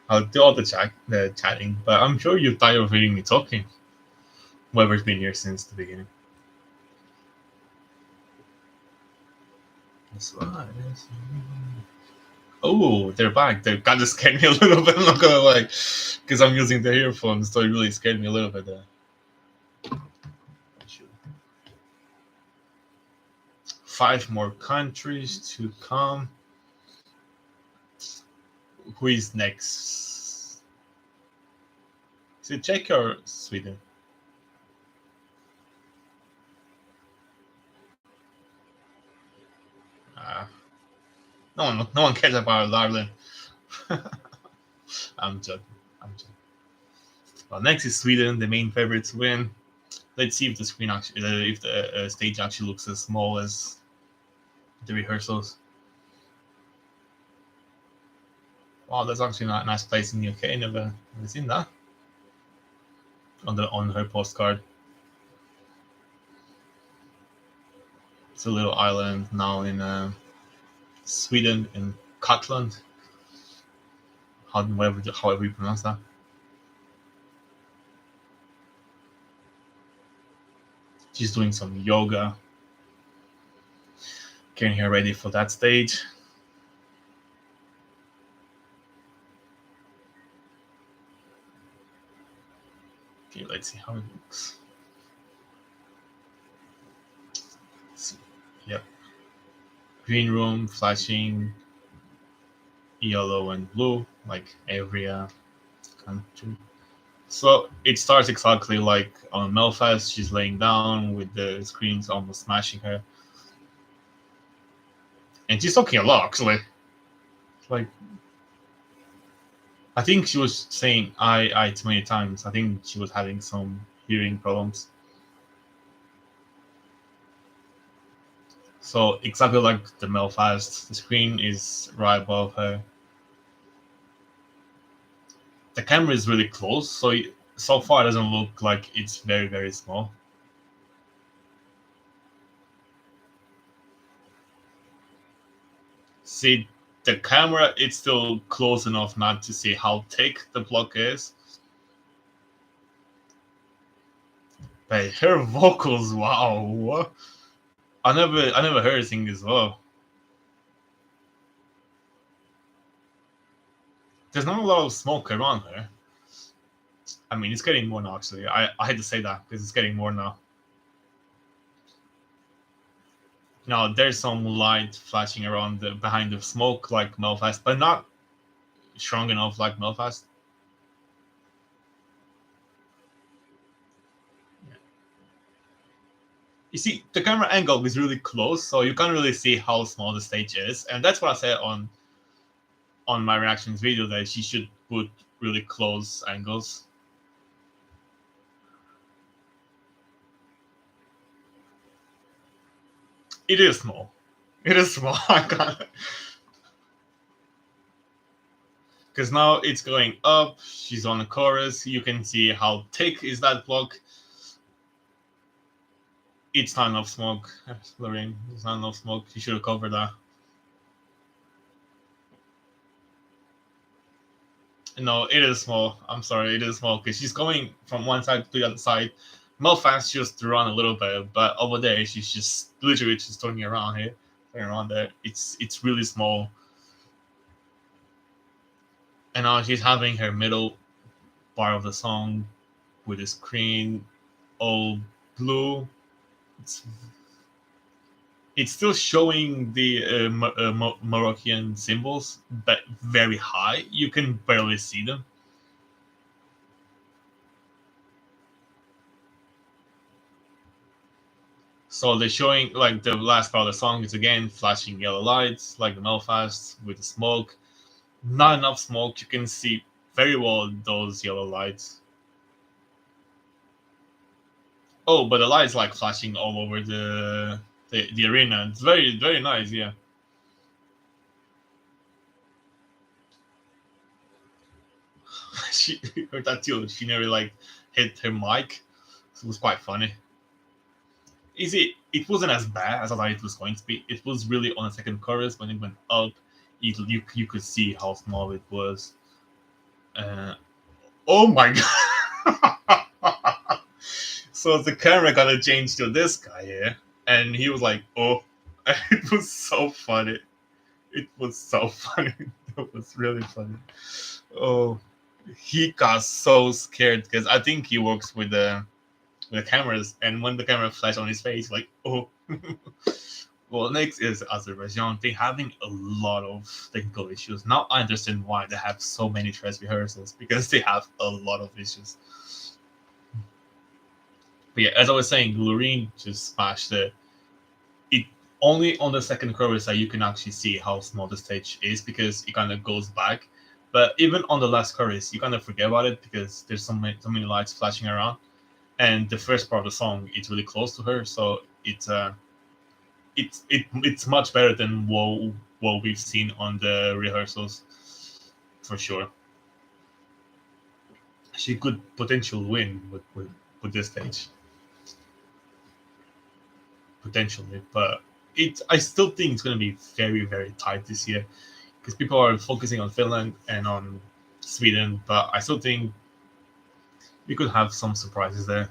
I'll do all the chatting, but I'm sure you're tired of hearing me talking. Whoever's been here since the beginning. Oh, they're back. They kind of scared me a little bit. I'm not gonna lie, because I'm using the earphones, so it really scared me a little bit there. 5 more countries to come. Who is next? Is it Czechia or Sweden? No one cares about Ireland. I'm joking. I'm joking. Well, next is Sweden, the main favorite to win. Let's see if the screen actually, if the stage actually looks as small as the rehearsals. Wow, that's actually not a nice place in the UK. Never seen that on her postcard. It's a little island now in Sweden, in Gotland. However you pronounce that. She's doing some yoga, getting her ready for that stage. Okay, let's see how it looks. Yep. Green room flashing yellow and blue, like every country. So it starts exactly like on Belfast. She's laying down with the screens almost smashing her. And she's talking a lot, actually. Like, I think she was saying I too many times. I think she was having some hearing problems. So exactly like the Belfast, the screen is right above her. The camera is really close, so far it doesn't look like it's very, very small. See, the camera, it's still close enough not to see how thick the block is. But her vocals, wow. I never heard her sing as well. There's not a lot of smoke around her. I mean, it's getting more now, actually. I had to say that because it's getting more now. Now, there's some light flashing around behind the smoke like Belfast, but not strong enough like Belfast. Yeah. You see, the camera angle is really close, so you can't really see how small the stage is. And that's what I said on my reactions video, that she should put really close angles. It is small. It is small. I can't. Because now it's going up. She's on the chorus. You can see how thick is that block. It's not enough smoke, Loreen. It's not enough smoke. You should have covered that. No, it is small. I'm sorry, it is small because she's going from one side to the other side. Melfast just to run a little bit, but over there she's just literally just turning around here, turning around there. It's really small. And now she's having her middle part of the song with the screen all blue. It's still showing the Moroccan symbols, but very high. You can barely see them. So they're showing, like, the last part of the song is again flashing yellow lights, like the Belfast with the smoke. Not enough smoke. You can see very well those yellow lights. Oh, but the lights like flashing all over the arena. It's very, very nice, yeah. She heard that too. She nearly like hit her mic. It was quite funny. It wasn't as bad as I thought it was going to be. It was really on the second chorus when it went up. You could see how small it was. Oh my god! So the camera got to change to this guy here, and he was like, "Oh," it was so funny. It was so funny. It was really funny. Oh, he got so scared because I think he works with the cameras, and when the camera flashed on his face, like, oh, Well, next is Azerbaijan. They having a lot of technical issues. Now I understand why they have so many dress rehearsals, because they have a lot of issues. But yeah, as I was saying, LOREEN just smashed it. Only on the second chorus that you can actually see how small the stage is, because it kind of goes back. But even on the last chorus, you kind of forget about it because there's so many lights flashing around, and the first part of the song it's really close to her, so it's much better than what we've seen on the rehearsals, for sure. She could potentially win with this stage, potentially, but I still think it's going to be very very tight this year, because people are focusing on Finland and on Sweden, but I still think we could have some surprises there.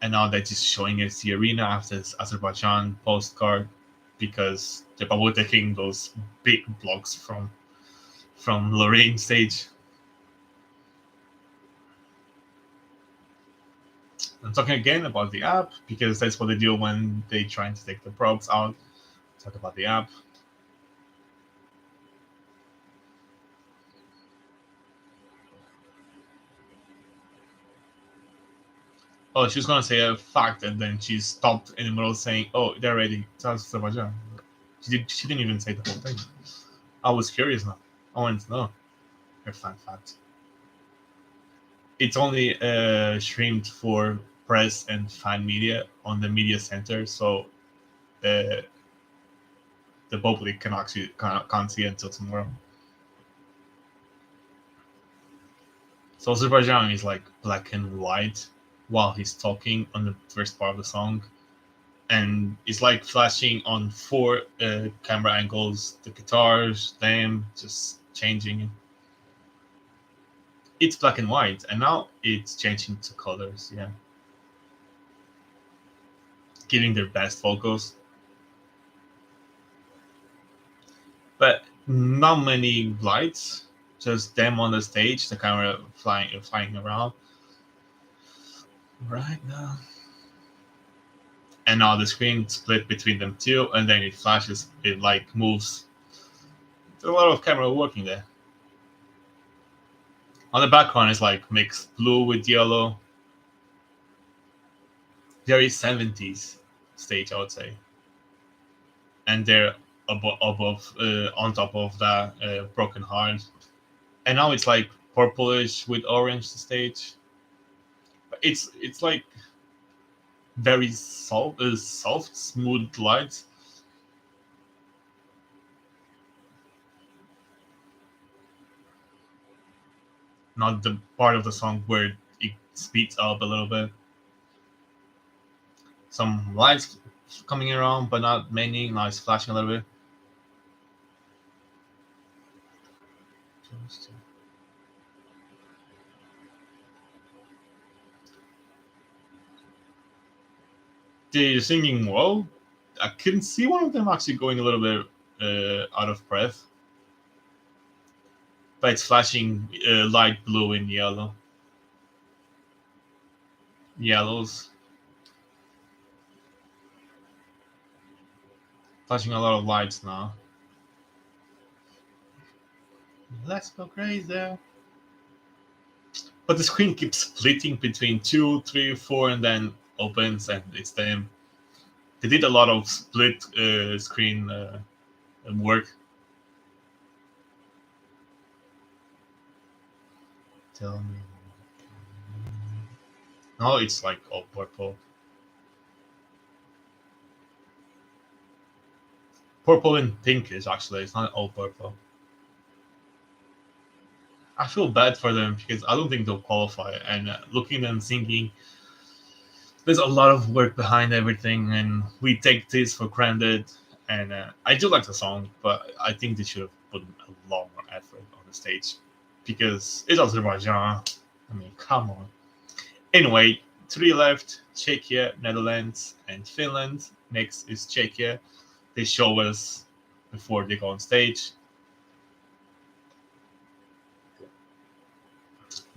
And now they're just showing us the arena after this Azerbaijan postcard, because they're probably taking those big blocks from LOREEN stage. I'm talking again about the app, because that's what they do when they trying to take the probes out. Talk about the app. Oh, she was gonna say a fact, and then she stopped in the middle saying, "Oh, they're ready." Sounds Azerbaijan. She didn't even say the whole thing. I was curious now. I wanted to know her fan fact. It's only streamed for press and fan media on the media center, so uh, the public can actually can't see it until tomorrow. So Azerbaijan is like black and white while he's talking on the first part of the song, and it's like flashing on four camera angles, the guitars, them just changing. It's black and white, and now it's changing to colors. Yeah, giving their best vocals, but not many lights. Just them on the stage, the camera flying around. Right now, and now the screen split between them two, and then it flashes. It like moves. There's a lot of camera working there. On the background is like mixed blue with yellow. Very 70s stage, I would say. And they're above on top of that broken heart. And now it's like purplish with orange the stage. It's like very soft, smooth lights. Not the part of the song where it speeds up a little bit. Some lights coming around, but not many. Now it's flashing a little bit. They're singing well. I couldn't see one of them actually going a little bit out of breath, but it's flashing light blue and yellows, flashing a lot of lights now. Let's go crazy. But the screen keeps splitting between 2, 3, 4, and then opens, and it's them. They did a lot of split screen work. Tell me. No, it's like all purple. Purple and pinkish, actually. It's not all purple. I feel bad for them because I don't think they'll qualify. And looking at them singing, there's a lot of work behind everything, and we take this for granted. And I do like the song, but I think they should have put a lot more effort on the stage, because it's Azerbaijan. I mean, come on. Anyway, three left: Czechia, Netherlands, and Finland. Next is Czechia. They show us before they go on stage.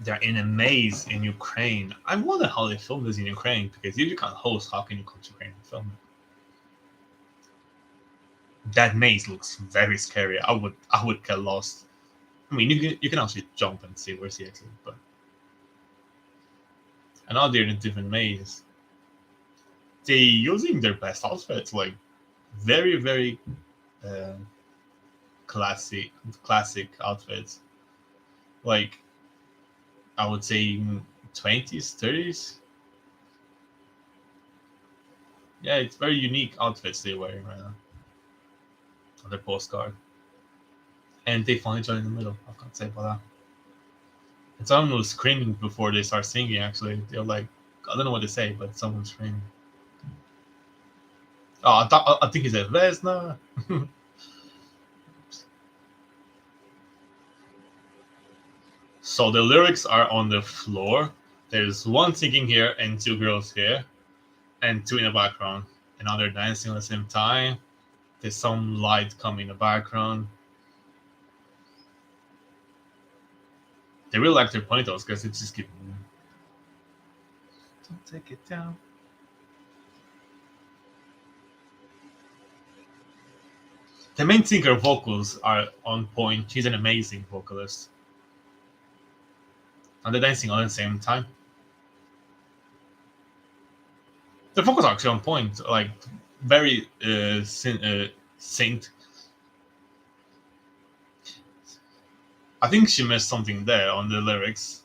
They're in a maze in Ukraine. I wonder how they filmed this in Ukraine, because if you can't host, how can you come to Ukraine and film it? That maze looks very scary. I would get lost. I mean, you can actually jump and see where's the exit, but I know they're in a different maze. They using their best outfits, like very very uh, classic outfits. Like I would say 20s, 30s. Yeah, it's very unique outfits they're wearing right now on their postcard. And they found each other in the middle. I can't say about that. And someone was screaming before they start singing. Actually, they're like, I don't know what they say, but someone's screaming. Oh, I think he said Vesna. So the lyrics are on the floor. There's one singing here and two girls here, and two in the background. And now they're dancing at the same time. There's some light coming in the background. They really like their ponytails because it's just keep. Don't take it down. The main singer vocals are on point. She's an amazing vocalist. And they're dancing all at the same time. The vocals are actually on point, like very synced. I think she missed something there on the lyrics.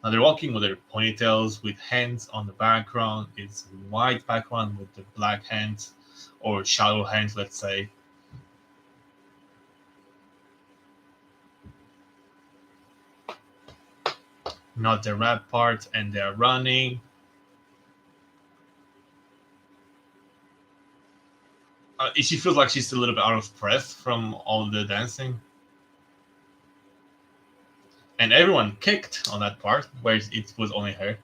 Now they're walking with their ponytails with hands on the background. It's white background with the black hands or shadow hands, let's say. Not the rap part, and they're running. She feels like she's a little bit out of breath from all the dancing. And everyone kicked on that part where it was only her.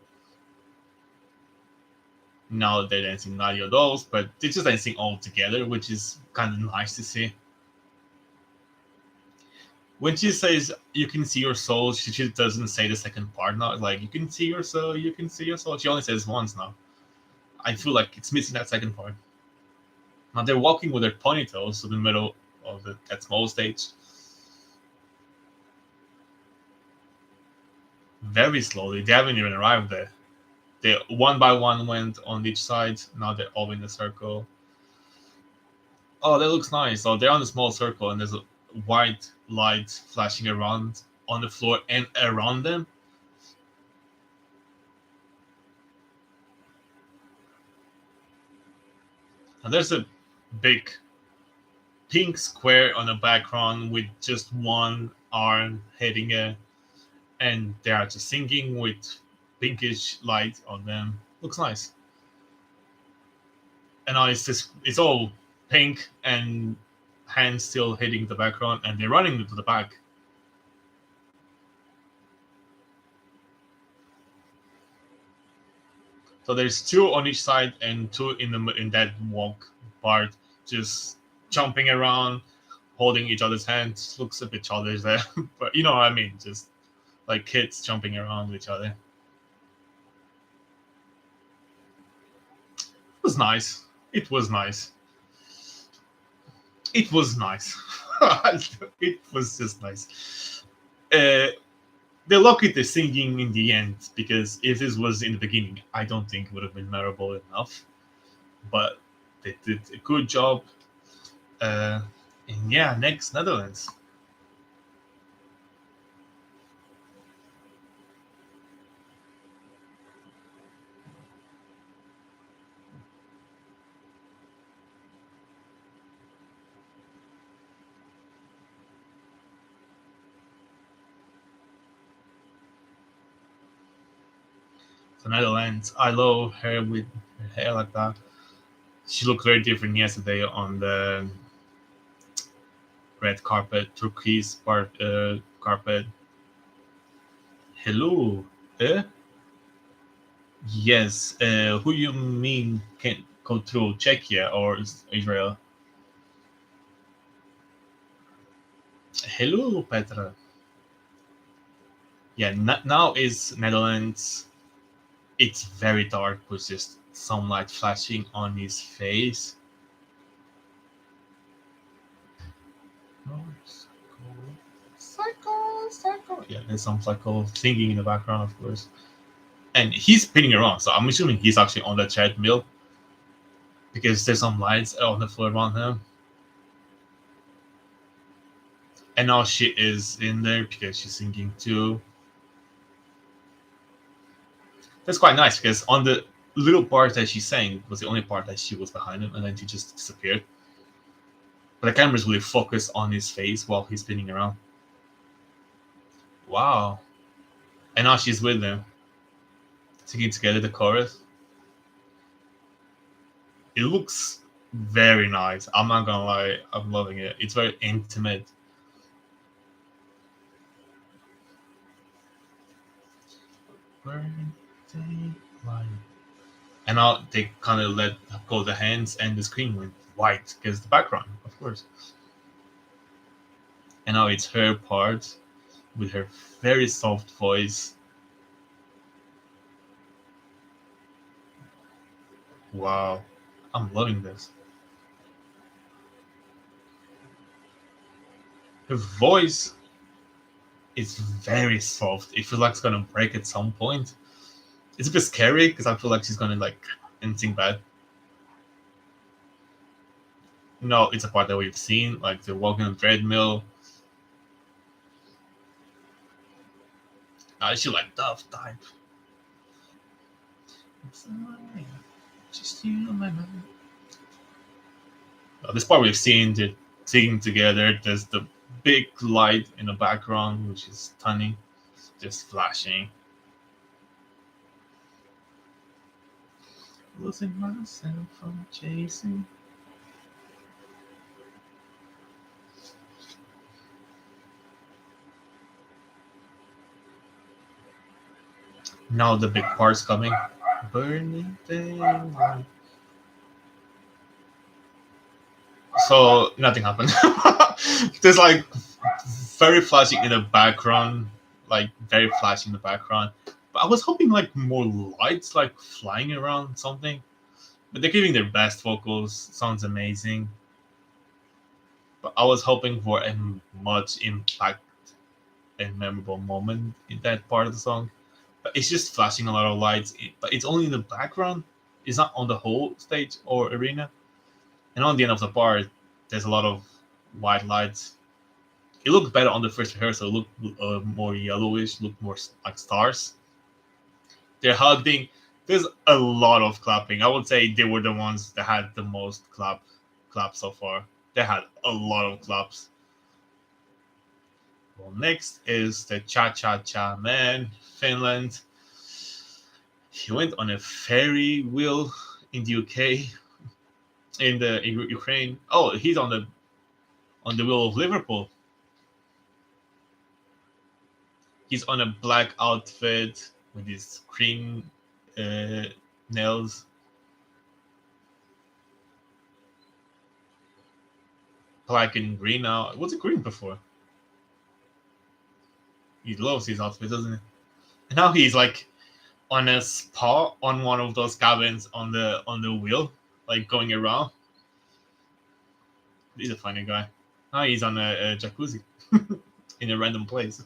Now they're dancing Nadia Dolls, but they're just dancing all together, which is kind of nice to see. When she says you can see your soul, she doesn't say the second part now. Like you can see your soul, you can see your soul. She only says once now. I feel like it's missing that second part. Now they're walking with their ponytails in the middle of that small stage. Very slowly. They haven't even arrived there. They one by one went on each side. Now they're all in a circle. Oh, that looks nice. So they're on a small circle, and there's a white light flashing around on the floor and around them. And there's a big pink square on the background with just one arm hitting it, and they are just singing with pinkish light on them. Looks nice. And now it's all pink and hands still hitting the background, and they're running to the back. So there's two on each side and two in that walk part, just jumping around, holding each other's hands. Looks a bit childish there, but you know what I mean. Just like kids jumping around with each other. It was nice. It was nice. It was nice. It was just nice. They're lucky they're singing in the end, because if this was in the beginning, I don't think it would have been memorable enough. But they did a good job. And yeah, next Netherlands. So Netherlands, I love her with her hair like that. She looked very different yesterday on the red carpet, turquoise carpet. Hello, eh? Yes. Who you mean can go through Czechia or Israel? Hello, Petra. Yeah, now is Netherlands. It's very dark with just sunlight flashing on his face. Psycho. Yeah, there's some psycho singing in the background, of course. And he's spinning around, so I'm assuming he's actually on the treadmill because there's some lights on the floor around him. And now she is in there because she's singing too. That's quite nice because on the little part that she sang was the only part that she was behind him, and then she just disappeared. But the camera's really focused on his face while he's spinning around. Wow. And now she's with them, singing together the chorus. It looks very nice. I'm not gonna lie, I'm loving it. It's very intimate. And now they kind of let go the hands, and the screen went white because the background, of course. And now it's her part with her very soft voice. Wow, I'm loving this. Her voice is very soft. It feels like it's gonna break at some point. It's a bit scary because I feel like she's gonna like anything bad. No, it's a part that we've seen, like they're walking on a treadmill. She like tough type. Just you, my man. This part we've seen, they're singing together. There's the big light in the background, which is stunning, just flashing. Losing myself from chasing. Now the big part's coming. Burning thing. So nothing happened. There's like very flashing in the background, like very flashing in the background. But I was hoping like more lights, like flying around something. But they're giving their best vocals. Sounds amazing. But I was hoping for a much impact and memorable moment in that part of the song. But it's just flashing a lot of lights. But it's only in the background. It's not on the whole stage or arena. And on the end of the part, there's a lot of white lights. It looked better on the first rehearsal. It looked more yellowish, looked more like stars. They're hugging. There's a lot of clapping. I would say they were the ones that had the most claps so far. They had a lot of claps. Well, next is the Cha-Cha-Cha Man, Finland. He went on a ferry wheel in the UK, in Ukraine. Oh, he's on the wheel of Liverpool. He's on a black outfit with his green nails. Black and green now. Was it green before? He loves his outfit, doesn't he? And now he's like on a spa on one of those cabins on the wheel, like going around. He's a funny guy. Now he's on a jacuzzi in a random place.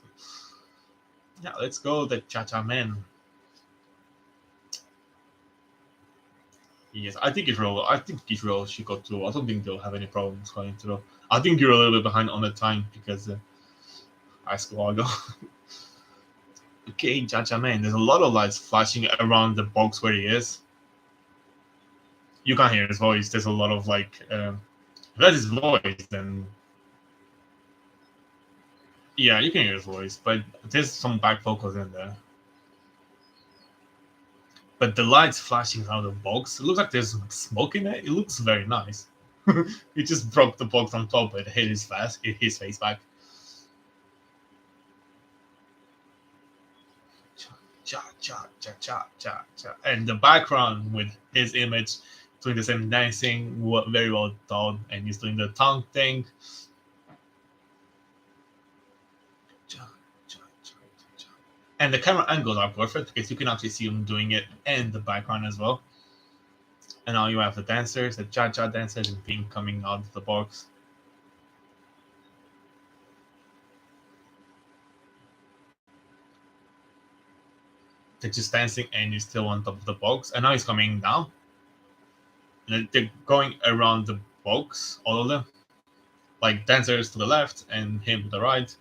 Yeah, let's go the Cha-Cha Man. Yes, I think Israel should go through. I don't think they'll have any problems going through. I think you're a little bit behind on the time because high school while ago. Okay, Cha-Cha Man. There's a lot of lights flashing around the box where he is. You can't hear his voice. There's a lot of like, if that's his voice, then yeah, you can hear his voice, but there's some back vocals in there. But the lights flashing around the box, it looks like there's smoke in it. It looks very nice. He just broke the box on top and hit his face back. Cha cha cha cha cha cha, and the background with his image doing the same dancing, very well done, and he's doing the tongue thing. Cha cha cha cha, and the camera angles are perfect because you can actually see him doing it in the background as well. And now you have the dancers, the cha cha dancers, and pink coming out of the box. They're just dancing, and he's still on top of the box. And now he's coming down. And they're going around the box, all of them, like dancers to the left and him to the right,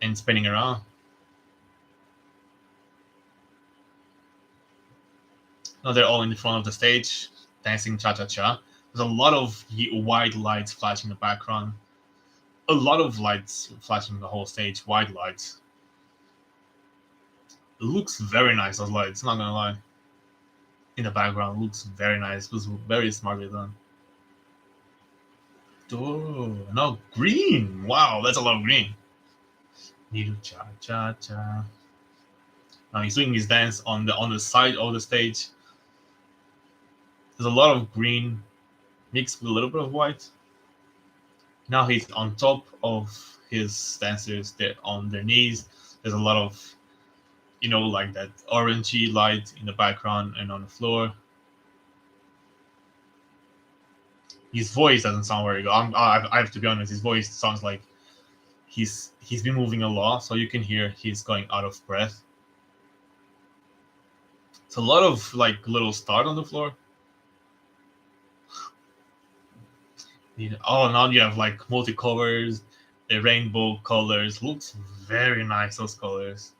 and spinning around. Now they're all in the front of the stage, dancing cha-cha-cha. There's a lot of white lights flashing in the background. A lot of lights flashing the whole stage, white lights. It looks very nice, those lights, not gonna lie. In the background, looks very nice. It was very smartly done. Oh, no, green! Wow, that's a lot of green. Niru cha-cha-cha. Now he's doing his dance on the side of the stage. There's a lot of green mixed with a little bit of white. Now he's on top of his dancers. They're on their knees. There's a lot of, like that orangey light in the background and on the floor. His voice doesn't sound very good. I have to be honest. His voice sounds like he's been moving a lot, so you can hear he's going out of breath. It's a lot of like little stars on the floor. Oh, now you have like multicolors, the rainbow colors. Looks very nice, those colors.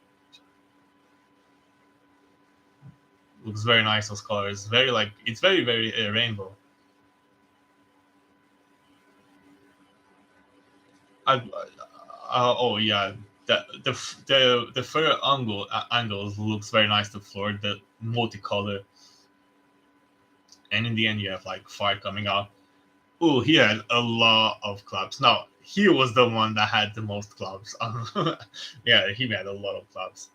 Looks very nice, those colors. It's very, very rainbow. Oh yeah, the further angles looks very nice. The floor, the multicolor, and in the end you have like fire coming out. Oh, he had a lot of claps. Now he was the one that had the most claps. Yeah, he had a lot of claps.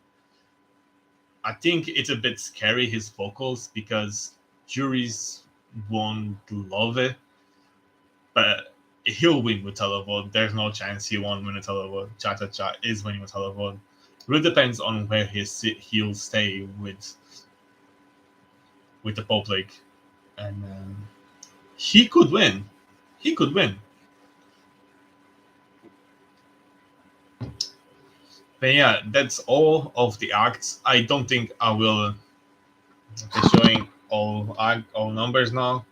I think it's a bit scary, his vocals, because juries won't love it, but he'll win with televote. There's no chance he won't win a televote. Cha Cha Cha is winning with televote. Really depends on where he'll stay with the public, and he could win. He could win. But yeah, that's all of the acts. I don't think I will be showing all numbers now.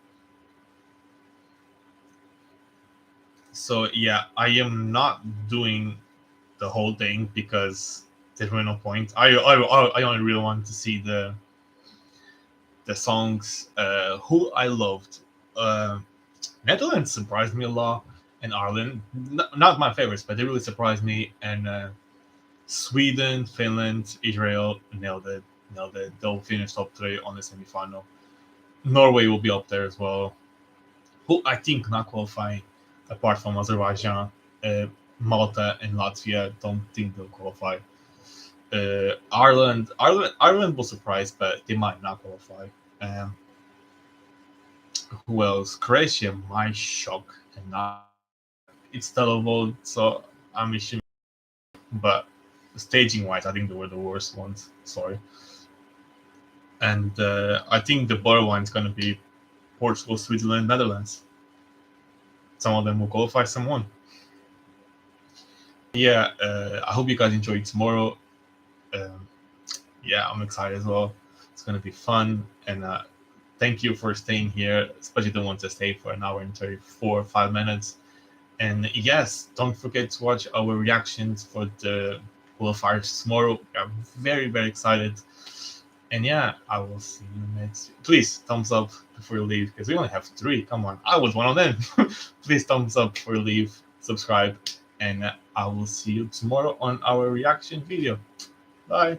So yeah, I am not doing the whole thing because there's really no point. I only really want to see the songs who I loved. Netherlands surprised me a lot, and Ireland, not my favorites, but they really surprised me. And Sweden, Finland, Israel nailed it. They'll finish top 3 on the semifinal. Norway will be up there as well. Who I think not qualifying, apart from Azerbaijan, Malta, and Latvia. Don't think they'll qualify. Ireland will surprise, but they might not qualify. Who else? Croatia might shock and not. It's televote, so I'm assuming. But staging wise, I think they were the worst ones. Sorry. And I think the better one is going to be Portugal, Switzerland, Netherlands. Some of them will qualify, some won't. Yeah, I hope you guys enjoy tomorrow. Yeah, I'm excited as well. It's going to be fun. And thank you for staying here, especially the ones that stayed for an hour and 5 minutes. And yes, don't forget to watch our reactions for the qualifiers tomorrow. I'm very, very excited. And yeah, I will see you next. Please, thumbs up before you leave, because we only have 3. Come on, I was one of them. Please, thumbs up before you leave, subscribe, and I will see you tomorrow on our reaction video. Bye.